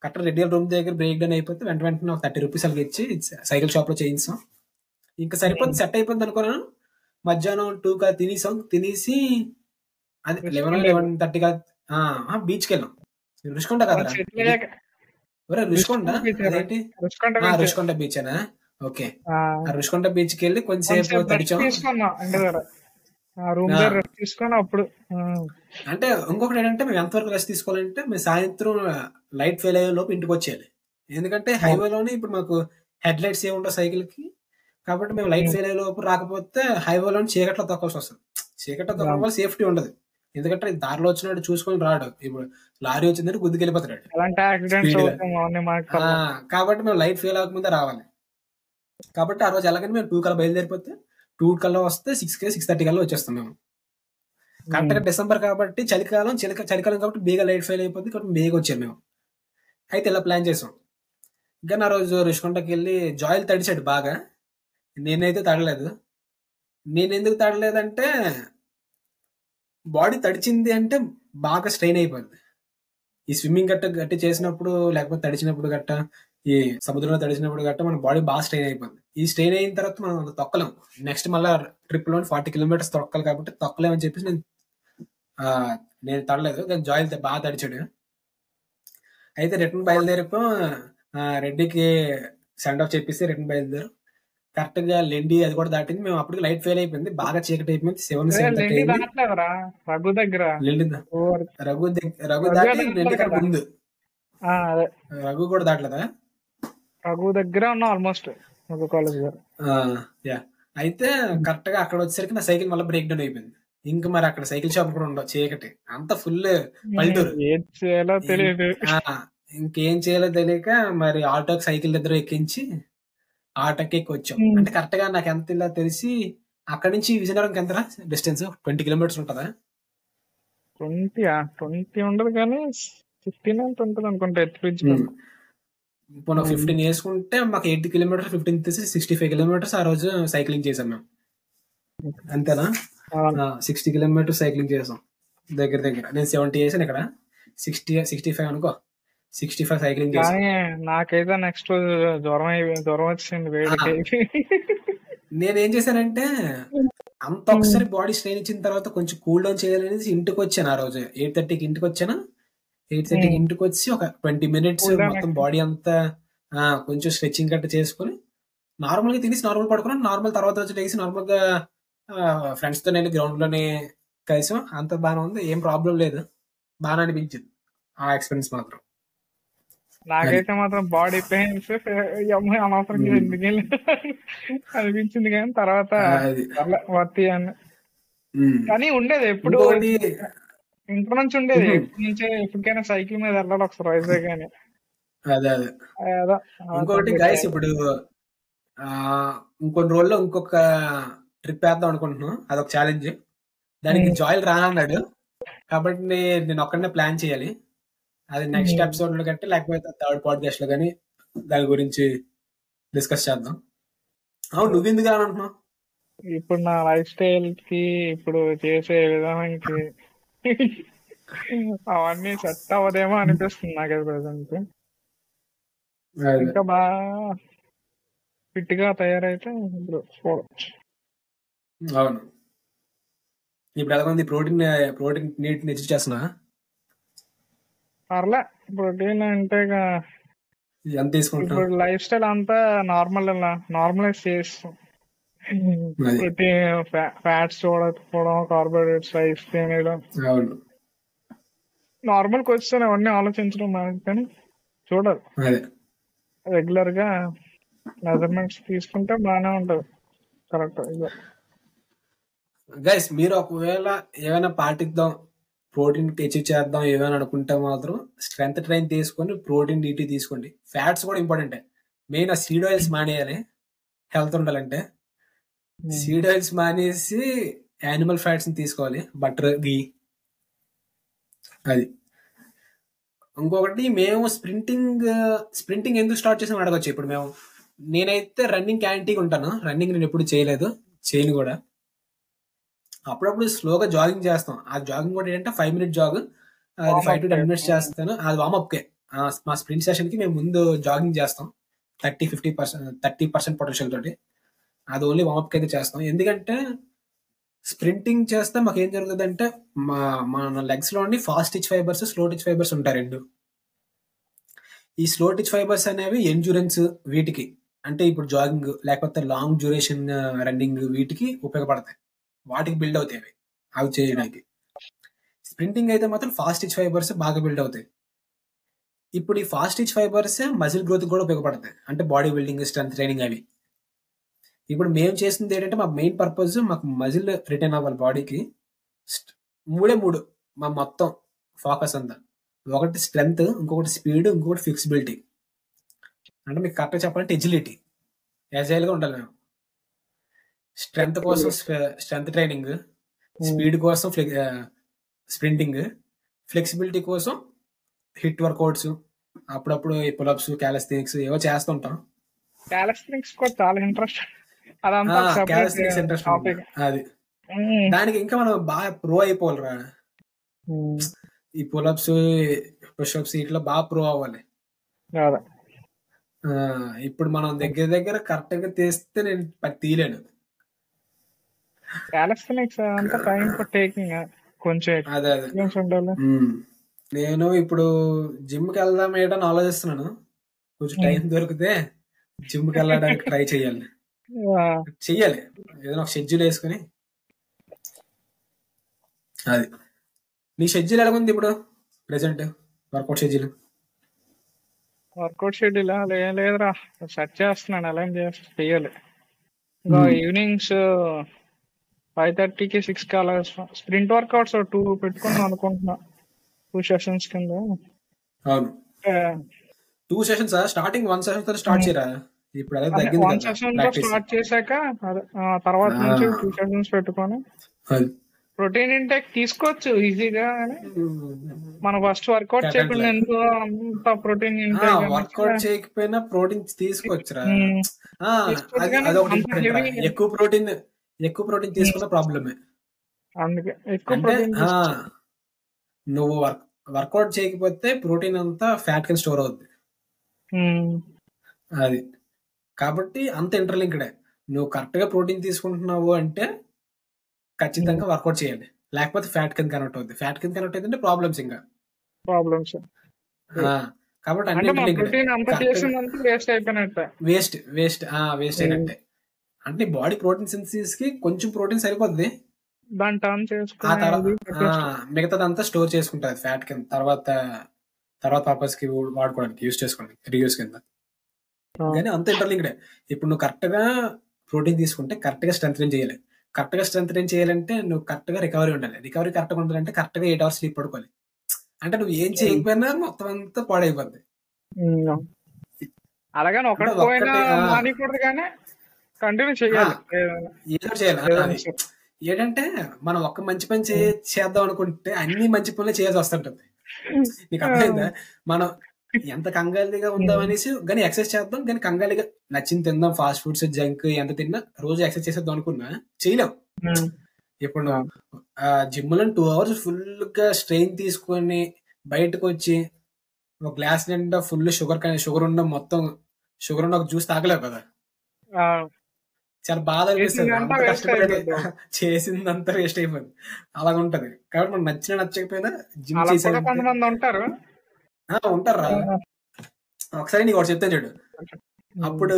కరెక్ట్ రెడ్డి రూమ్ దగ్గర బ్రేక్ డౌన్ అయిపోతే వెంటనే 30 రూపీస్ అలాగే ఇచ్చి సైకిల్ షాప్ లో చేయించాం. ఇంకా సరిపోతుంది, సెట్ అయిపోతుంది అనుకున్నాను. మధ్యాహ్నం 2 తినేసి అది 11:30 బీచ్కి వెళ్ళాం. రుషికొండ కదరా, రుషికొండ బీచ్ అనా? ఓకే, రుషికొండ బీచ్ కి వెళ్ళి కొంచెంసేపు తడిచాం. అంటే ఇంకొకటి ఏంటంటే మేము ఎంతవరకు రెస్ట్ తీసుకోవాలంటే, మేము సాయంత్రం లైట్ ఫెయిల్ అయ్యే లోపు ఇంటికి వచ్చేయాలి. ఎందుకంటే హైవేలోనే ఇప్పుడు మాకు హెడ్ లైట్స్ ఏ ఉండవు సైకిల్ కి, కాబట్టి మేము లైట్ ఫెయిల్ అయ్యే లోపు రాకపోతే హైవేలో చీకట్లో తొక్కాల్సి వస్తుంది. చీకట్లో తొక్కడం వల్ల సేఫ్టీ ఉండదు, ఎందుకంటే దారిలో వచ్చినాడు చూసుకొని రాడు. ఇప్పుడు లారీ వచ్చిందంటే గుద్దుకు వెళ్ళిపోతాడు. కాబట్టి మేము లైట్ ఫెయిల్ అవ్వకముందే రావాలి. కాబట్టి ఆ రోజు ఎలాగని మేము 2 కల్లా బయలుదేరిపోతే 2 కల్లా వస్తే 6:30 కల్లా వచ్చేస్తాం మేము. కరెక్ట్ గా డిసెంబర్ కాబట్టి చలికాలం కాబట్టి బేగా లైట్ ఫెయిల్ అయిపోతుంది, కాబట్టి బేగా వచ్చాము మేము. అయితే ఇలా ప్లాన్ చేసాం. కానీ ఆ రోజు రుషికొండకి వెళ్ళి జాయిల్ తడిచాడు బాగా, నేనైతే తడలేదు. నేను ఎందుకు తడలేదంటే, బాడీ తడిచింది అంటే బాగా స్ట్రెయిన్ అయిపోయింది. ఈ స్విమ్మింగ్ గట్టి చేసినప్పుడు, లేకపోతే తడిచినప్పుడు గట్ట, ఈ సముద్రంలో తడిచినప్పుడు గట్ట మన బాడీ బాగా స్ట్రెయిన్ అయిపోయింది. ఈ స్ట్రెయిన్ అయిన తర్వాత మనం తొక్కలేం. నెక్స్ట్ మళ్ళీ ట్రిప్ లో 40 కిలోమీటర్స్ తొక్కాలి కాబట్టి తొక్కలేమని చెప్పేసి నేను తడలేదు. కానీ జాయిల్ బాగా తడిచాడు. అయితే రిటర్న్ బయలుదేరిపో రెడ్డికి సెండ్ ఆఫ్ చెప్పేసి రిటర్న్ బయలుదేరు. కరెక్ట్ గా లెండి అది కూడా దాటింది. మేము అప్పటికి లైట్ ఫెయిల్ అయిపోయింది, బాగా చీకటి అయిపోయింది. 7:30 అయింది. రఘు దగ్గర రఘు దాటి లెండి కన్నా ముందు. రఘు కూడా దాటలేదా? రఘు దగ్గర ఉన్నా ఆల్మోస్ట్ కాలేజ్. అయితే కరెక్ట్ గా అక్కడ వచ్చేసరికి నా సైకిల్ మళ్ళీ బ్రేక్ డౌన్ అయిపోయింది. ఇంకా మరి అక్కడ సైకిల్ షాప్ కూడా ఉండవు, చీకటి అంత ఫుల్ పల్లెటూరు. ఇంకేం చేయాలో తెలియక మరి ఆటోకి సైకిల్ దగ్గర ఎక్కించి ఆటోకి ఎక్కి వచ్చాం. అంటే కరెక్ట్ గా నాకు ఎంత ఇలా తెలిసి అక్కడి నుంచి విజయనగరంకి ఎంత డిస్టెన్స్ 20 కిలోమీటర్స్ ఉంటుందా? 20 ఉండదు కానీ 15 ఎంత ఉంటుంది అనుకుంటా. ఇప్పుడు 15 వేసుకుంటే మాకు 80 కిలోమీటర్స్, 15 తీసి 65 కిలోమీటర్స్ ఆ రోజు సైక్లింగ్ చేసాం మేము. అంతేనా? 60 కిలోమీటర్స్ సైక్లింగ్ చేసాం దగ్గర. నేను 70 వేసాను, ఇక్కడ 65 అనుకో. 65 సైక్లింగ్ చేసాం. నాకైతే నెక్స్ట్ జ్వరం వచ్చింది. నేనేం చేశానంటే, అంత ఒకసారి బాడీ స్ట్రెయిన్ ఇచ్చిన తర్వాత కొంచెం కూల్ డౌన్ చేయాలనేసి ఇంటికి వచ్చాను. ఆ రోజు 8:30కి ఇంటికి వచ్చాను. 8:30కి ఇంటికి వచ్చి ఒక 20 minutes మొత్తం బాడీ అంతా కొంచెం స్ట్రెచ్చింగ్ గట్ట చేసుకుని నార్మల్ గా తినేసి నార్మల్ పడుకున్నాను. నార్మల్ తర్వాత వచ్చి లేసి నార్మల్ గా ఫ్రెండ్స్ తో నేను గ్రౌండ్ లోనే కలిసాం. అంత బాగానే ఉంది, ఏం ప్రాబ్లం లేదు, బాగా అనిపించింది ఆ ఎక్స్పీరియన్స్ మాత్రం. నాకైతే మాత్రం బాడీ పెయిన్స్ అనవసరంగా ఎందుకు అనిపించింది, కానీ తర్వాత వర్తి అని. కానీ ఉండేది ఎప్పుడు ఇంటి నుంచి ఉండేది, ఎప్పటి నుంచే ఎప్పటికైనా సైకిల్ మీద వెళ్ళాలి ఒకసారి వైజాగ్ అని. అదే ఇంకొకటి గైస్, ఇప్పుడు ఇంకొన్ని రోజుల్లో ఇంకొక ట్రిప్ వేద్దాం అనుకుంటున్నాం. అదొక ఛాలెంజ్. దానికి జాయిల్ రానన్నాడు కాబట్టి నేను ఒక్కడనే ప్లాన్ చేయాలి. అది నెక్స్ట్ ఎపిసోడ్ లో కంటే లేకపోతే థర్డ్ పాడ్కాస్ట్ లో కానీ దాని గురించి డిస్కస్ చేద్దాం. అవును, నువ్వెందుకు రానంటున్నావు? ఇప్పుడు నా లైఫ్ స్టైల్ కి, ఇప్పుడు చేసే విధానానికి అవన్నీ సెట్ అవ్వదేమో అనిపిస్తుంది నాకు ప్రజెంట్. అదే. ఇంకా బాగా ఫిట్ గా తయారైతే ఇప్పుడు చూడొచ్చు. అవును. ఇప్పుడు ఎలా ఉంది ప్రోటీన్ నీట్ అచీవ్ చేస్తున్నా? పర్లే, ప్రోటీన్ అంటే ఇక ఎంత తీసుకుంటున్నావు? ఇప్పుడు లైఫ్ స్టైల్ అంతా నార్మలైజ్ చేస్తాం. అది. ప్రోటీన్, ఫ్యాట్స్ చూడకపోవడం, కార్బోహైడ్రేట్స్, రైస్ తినడం, అవును. నార్మల్ క్వశ్చన్ అవన్నీ ఆలోచించడం మనకి, కానీ చూడాలి అదే. రెగ్యులర్ గా మెజర్మెంట్స్ తీసుకుంటే బాగానే ఉంటది. కరెక్ట్. గైస్, మీరు ఒకవేళ ఏమైనా పాటిద్దాం, ప్రోటీన్ అచీవ్ చేద్దాం ఏమైనా అనుకుంటే మాత్రం స్ట్రెంత్ ట్రైన్ తీసుకొని ప్రోటీన్ డీటీ తీసుకోండి. ఫ్యాట్స్ కూడా ఇంపార్టెంట్. మెయిన్ ఆ సీడ్ ఆయిల్స్ మానేయాలి హెల్త్ ఉండాలంటే. సీడ్ ఆయిల్స్ మానేసి యానిమల్ ఫ్యాట్స్ తీసుకోవాలి, బటర్, గీ. అది. ఇంకొకటి, మేము స్ప్రింటింగ్ ఎందుకు స్టార్ట్ చేసాం అడగచ్చు. ఇప్పుడు నేనైతే రన్నింగ్ క్యాంటీగా ఉంటాను. రన్నింగ్ నేను ఎప్పుడు చేయను కూడా. అప్పుడప్పుడు స్లోగా జాగింగ్ చేస్తాం. ఆ జాగింగ్ కూడా ఏంటంటే 5 minute జాగ్, అది 5 to 10 minutes చేస్తాను. అది వార్మప్కే. మా స్ప్రింట్ సెషన్ కి మేము ముందు జాగింగ్ చేస్తాం 30% పొటెన్షియల్ తోటి. అది ఓన్లీ వార్మప్కి అయితే చేస్తాం. ఎందుకంటే స్ప్రింటింగ్ చేస్తే మాకు ఏం జరుగుతుంది అంటే, మన లెగ్స్ లోని ఫాస్ట్ టిచ్ ఫైబర్స్, స్లో టిచ్ ఫైబర్స్ ఉంటాయి రెండు. ఈ స్లో టిచ్ ఫైబర్స్ అనేవి ఎండ్యూరెన్స్ వీటికి, అంటే ఇప్పుడు జాగింగ్ లేకపోతే లాంగ్ డ్యూరేషన్ రన్నింగ్ వీటికి ఉపయోగపడతాయి. వాటికి బిల్డ్ అవుతాయి అవి చేయడానికి. స్ప్రింటింగ్ అయితే మాత్రం ఫాస్ట్ టిచ్ ఫైబర్స్ బాగా బిల్డ్ అవుతాయి. ఇప్పుడు ఈ ఫాస్ట్ టిచ్ ఫైబర్స్ మజిల్ గ్రోత్ కూడా ఉపయోగపడతాయి, అంటే బాడీ బిల్డింగ్, స్ట్రెంత్ ట్రైనింగ్ అవి. ఇప్పుడు మేము చేస్తుంది ఏంటంటే, మా మెయిన్ పర్పస్ మాకు మజిల్ రిటైన్ అవ్వాలి బాడీకి. మూడు మా మొత్తం ఫోకస్ అంతా. ఒకటి స్ట్రెంత్, ఇంకొకటి స్పీడ్, ఇంకొకటి ఫ్లెక్సిబిలిటీ. అంటే మీకు కరెక్ట్గా చెప్పాలంటే ఎజిలిటీ, ఎజైల్గా ఉండాలి మేము. స్ట్రెంత్ కోసం స్ట్రెంత్ ట్రైనింగ్, స్పీడ్ కోసం స్ప్రింటింగ్, ఫ్లెక్సిబిలిటీ కోసం హిట్ వర్కౌట్స్, అప్పుడప్పుడు పులప్స్, క్యాలిస్థెనిక్స్ ఏవో చేస్తుంటాం. క్యాలిస్థెనిక్స్ కూడా చాలా ఇంట్రెస్ట్. అదంతా క్యాలిస్థెనిక్స్ ఇంట్రెస్ట్ టాపిక్. అది. దానికి ఇంకా మనం బాగా ప్రో అయిపోవాలిరా. ఈ పులప్స్, పుషప్స్ ఇట్లా బాగా ప్రో అవ్వాలి. ఇప్పుడు మనం దగ్గర కరెక్ట్ గా తీస్తే నేను తీయలేను. క్యాలిస్థెనిక్స్ అంతా టైం టేకింగ్, కొంచెం అదే ఉండాలి. నేను ఇప్పుడు జిమ్కి వెళ్దాం ఏంటని ఆలోచిస్తున్నాను. కొంచెం టైం దొరికితే జిమ్కి వెళ్ళడానికి ట్రై చెయ్యాలి. ఏదైనా ఒక షెడ్యూల్ వేసుకుని. అది. నీ షెడ్యూల్ ఎలా ఉంది ఇప్పుడు ప్రెసెంట్? వర్కౌట్ షెడ్యూల్ ఏం లేదురా, సెట్ చేస్తున్నాను. ఎలా చెయ్యాలి. ఇంకా ఈవినింగ్స్ 5:30కి 6కి అలా స్ప్రింట్ వర్కౌట్స్ 2 పెట్టుకుందాం అనుకుంటున్నా. 2 సెషన్స్ కింద. అవును, 2 సెషన్స్. స్టార్టింగ్ 1 సెషన్ తో స్టార్ట్ చేయరా. ఇప్పుడు అదే తగ్గింది 1 సెషన్ తో స్టార్ట్ చేశాక తర్వాత నుంచి 2 సెషన్స్ పెట్టుకొని ప్రోటీన్ ఇంటేక్ తీసుకోవచ్చు ఈజీగా. మన ఫస్ట్ వర్కౌట్ చేయకుండా ఎందుకు అంత ప్రోటీన్ ఇంటేక్? వర్కౌట్ చేయకపోయినా ప్రోటీన్ తీసుకోవచ్చురా. అదొకటి. ఎక్కువ ప్రోటీన్ తీసుకున్న ప్రాబ్లమే. అందుకే ఎక్కువ ప్రోటీన్ నువ్వు వర్కౌట్ చేయకపోతే ప్రోటీన్ అంతా ఫ్యాట్ కింద స్టోర్ అవుద్ది. అది కాబట్టి అంత ఇంటర్లింక్డే. నువ్వు కరెక్ట్ గా ప్రోటీన్ తీసుకుంటున్నావు అంటే ఖచ్చితంగా వర్కౌట్ చేయాలి, లేకపోతే ఫ్యాట్ కింద కనెక్ట్ అవుద్ది. ఫ్యాట్ కింద కనెక్ట్ అవుతుంటే ప్రాబ్లమ్స్ కాబట్టి వేస్ట్ అయినట్టే. అంటే బాడీ ప్రోటీన్ సింథసిస్ కి కొంచెం ప్రోటీన్ సరిపోద్ది, మిగతాదంతా స్టోర్ చేసుకుంటుంది ఫ్యాట్ కింద. తర్వాత పర్పస్ కి వాడుకోవడానికి, యూజ్ చేసుకోవడానికి, రీయూస్ కింద. కానీ అంత ఇంటర్లింక్డే. ఇప్పుడు నువ్వు కరెక్ట్ గా ప్రోటీన్ తీసుకుంటే కరెక్ట్ గా స్ట్రెంత్ ట్రైన్ చేయాలి. కరెక్ట్ గా స్ట్రెంత్ ట్రైన్ చేయాలంటే నువ్వు కరెక్ట్ గా రికవరీ ఉండాలి. రికవరీ కరెక్ట్ గా ఉండాలంటే కరెక్ట్ గా 8 hours స్లీప్ పడుకోవాలి. అంటే నువ్వు ఏం చేయకపోయినా మొత్తం అంతా పాడైపోద్ది. అలాగని కంటిన్యూ చేయాలి. ఏదో చేయాలి. ఏంటంటే మనం ఒక్క మంచి పని చేద్దాం అనుకుంటే అన్ని మంచి పనులు చేయాల్సి వస్తుంటుంది. నీకు అర్థమైందా? మనం ఎంత కంగాలిగా ఉందాం అనేసి కానీ ఎక్సర్సైజ్ చేద్దాం, కానీ కంగాలిగా నచ్చింది తిందాం, ఫాస్ట్ ఫుడ్స్ జంక్ ఎంత తిన్నా రోజు ఎక్సర్సైజ్ చేసేద్దాం అనుకున్నా చేయలేం. ఇప్పుడు జిమ్ లో 2 hours ఫుల్ గా స్ట్రెయిన్ తీసుకొని బయటకు వచ్చి ఒక గ్లాస్ నిండా ఫుల్ షుగర్ ఉన్న మొత్తం షుగర్ ఉన్న ఒక జ్యూస్ తాగలేవు కదా, చాలా బాధ అనిపిస్తుంది. అంత కష్టపడి చేసిందంతా వేస్ట్ అయిపోయింది, అలాగ ఉంటది. కాబట్టి మనం నచ్చకపోయినా జిమ్ చేసే ఉంటారు. ఉంటారా. ఒకసారి నీకు ఒకటి చెప్తాను చూడు. అప్పుడు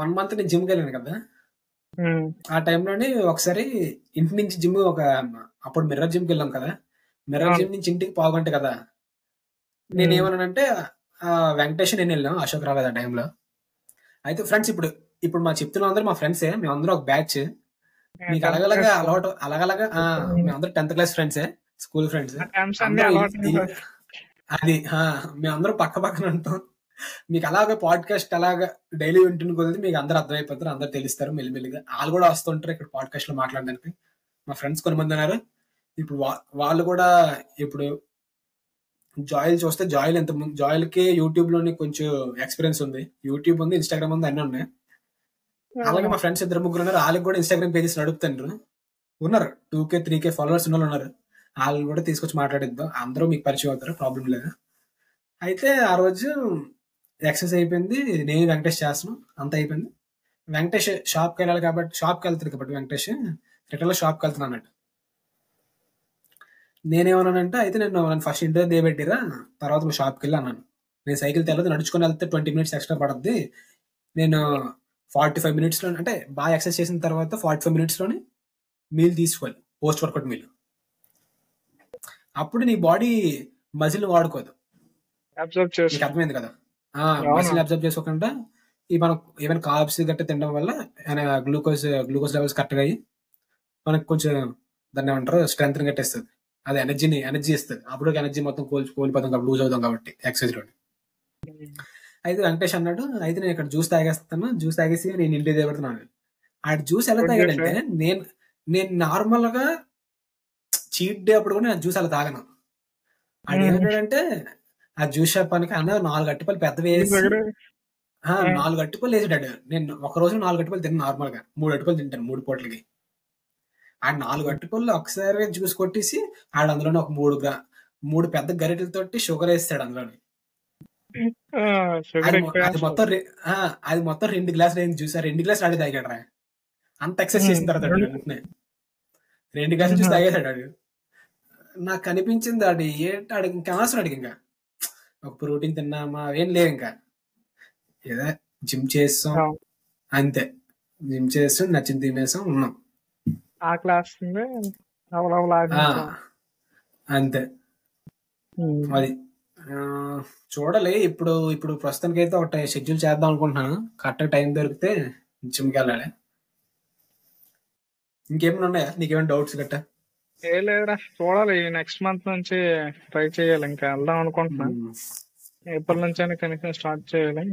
1 month నేను జిమ్కి వెళ్ళాను కదా, ఆ టైంలోని ఒకసారి ఇంటి నుంచి జిమ్ అప్పుడు మిర్రర్ జిమ్కి వెళ్ళాం కదా, మిర్రర్ జిమ్ నుంచి ఇంటికి పావుగంట కదా. నేనేమన్నానంటే వెంకటేష్ నేను వెళ్ళాం, అశోక్ రాలేదు ఆ టైంలో. అయితే ఫ్రెండ్స్ ఇప్పుడు మా చెప్తున్న అందరూ మా ఫ్రెండ్సే, మేమందరం ఒక బ్యాచ్. మీకు అలగలగా అలవాటు అలగలగా మేమందరం 10th class ఫ్రెండ్సే, స్కూల్ ఫ్రెండ్స్. అది మేమందరం పక్క పక్కన ఉంటాం. మీకు అలాగే పాడ్కాస్ట్ అలాగా డైలీ వింటున్న కొద్ది మీకు అందరూ అర్థమైపోతారు, అందరు తెలుస్తారు మెల్లిమెల్లిగా. వాళ్ళు కూడా వస్తుంటారు ఇక్కడ పాడ్కాస్ట్ లో మాట్లాడడానికి. మా ఫ్రెండ్స్ కొంతమంది ఉన్నారు. ఇప్పుడు వాళ్ళు కూడా ఇప్పుడు జాయిల్ చూస్తే జాయిల్ కి యూట్యూబ్ లోని కొంచెం ఎక్స్పీరియన్స్ ఉంది, యూట్యూబ్ ఉంది, ఇన్స్టాగ్రామ్ ఉంది, అన్నీ ఉన్నాయి. అలాగే మా ఫ్రెండ్స్ 2-3 ఉన్నారు, వాళ్ళకి కూడా ఇన్స్టాగ్రామ్ పేజెస్ నడుపుతారు, ఉన్నారు 2K 3K ఫాలోవర్స్ ఉన్న వాళ్ళు ఉన్నారు. వాళ్ళని కూడా తీసుకొచ్చి మాట్లాడిద్దాం, అందరూ మీకు పరిచయం అవుతారు, ప్రాబ్లం లేదు. అయితే ఆ రోజు ఎక్సర్సైజ్ అయిపోయింది, నేను వెంకటేష్ చేస్తున్నాం, అంత అయిపోయింది. వెంకటేష్ షాప్కి వెళ్ళాలి కాబట్టి షాప్కి వెళ్తాడు కాబట్టి వెంకటేష్ రిటర్న్లో షాప్కి వెళ్తున్నాను అన్నట్టు. నేనేమన్నానంటే అయితే నేను ఫస్ట్ ఇంటర్ దిగబెట్టిరా, తర్వాత మా షాప్కి వెళ్ళి అన్నాను. నేను సైకిల్ తెల్లదు, నడుచుకొని వెళ్తే 20 minutes ఎక్స్ట్రా పడుద్ది, నేను 45 minutesలో అంటే బాగా ఎక్సర్సైజ్ చేసిన తర్వాత 45 minutesలోని మీల్ తీసుకోవాలి, పోస్ట్ వర్కౌట్ మీల్. అప్పుడు నీ బాడీ మజిల్ వాడుకోదు, నీకు అర్థమైంది కదా. మజిల్ అబ్జర్వ్ చేసుకోకుండా ఈ మనం ఏమైనా కార్బ్స్ గట్ట తినడం వల్ల గ్లూకోజ్ లెవెల్స్ కరెక్ట్గా అయ్యి మనకు కొంచెం దాన్ని ఏమంటారు స్ట్రెంత్ కట్టేస్తుంది, అది ఎనర్జీ ఇస్తుంది. అప్పుడు ఎనర్జీ మొత్తం కోల్పోతాం కాబట్టి, లూజ్ అవుతాం కాబట్టి ఎక్సర్సైజ్ లో. అయితే వెంకటేష్ అన్నాడు, అయితే నేను ఇక్కడ జ్యూస్ తాగేస్తాను, జ్యూస్ తాగేసి నేను ఇంటికి దిగబడుతున్నాను. ఆ జ్యూస్ ఎలా తాగాడంటే నేను నార్మల్ గా చీట్ డే అప్పుడు కూడా నేను జ్యూస్ అలా తాగను. ఆడు ఏమన్నాడంటే ఆ జ్యూస్ షాప్ పనికి అన్న 4 అట్టిపళ్ళు పెద్దవి వేసి 4 అట్టిపళ్ళు వేసాడు. నేను ఒక రోజు 4 అట్టిపళ్ళు తిన్నాను, నార్మల్ గా 3 అట్టిపళ్ళు తింటాను 3 పూటలకి. ఆ 4 అట్టిపళ్ళు ఒకసారి జ్యూస్ కొట్టేసి ఆడు అందులోనే ఒక 3 పెద్ద గరిటెలతోటి షుగర్ వేస్తాడు అందులోని. అది మొత్తం 2 గ్లాసులు అయింది జ్యూస్. 2 గ్లాసులు ఆడి తాగాడు రా, అంత ఎక్సర్సైజ్ చేసిన తర్వాత 2 గ్లాసులు జ్యూస్ తాగేశాడు ఆడు. నాకు కనిపించింది ఆడి ఆడికి ఇంకా అవసరం, ఆడికి ఇంకా ఒక ప్రోటీన్ తిన్నామా ఏం లేదు, ఇంకా ఏదో జిమ్ చేస్తాం అంతే, జిమ్ చేస్తాం నచ్చింది తినేసాం ఉన్నాం, అంతే. అది చూడాలి. ఇప్పుడు ప్రస్తుతానికి అయితే ఒకటి షెడ్యూల్ చేద్దాం అనుకుంటున్నాను, కరెక్ట్ టైం దొరికితే జిమ్కి వెళ్ళాలి. ఇంకేమైనా ఉన్నాయా నీకేమైనా డౌట్స్ గట్టా? ఏ లేదురా, చూడాలి నెక్స్ట్ మంత్ నుంచి ట్రై చేయాలి, ఇంకా వెళ్దాం అనుకుంటున్నా. ఏప్రిల్ నుంచి అయినా కనీసం స్టార్ట్ చేయాలి.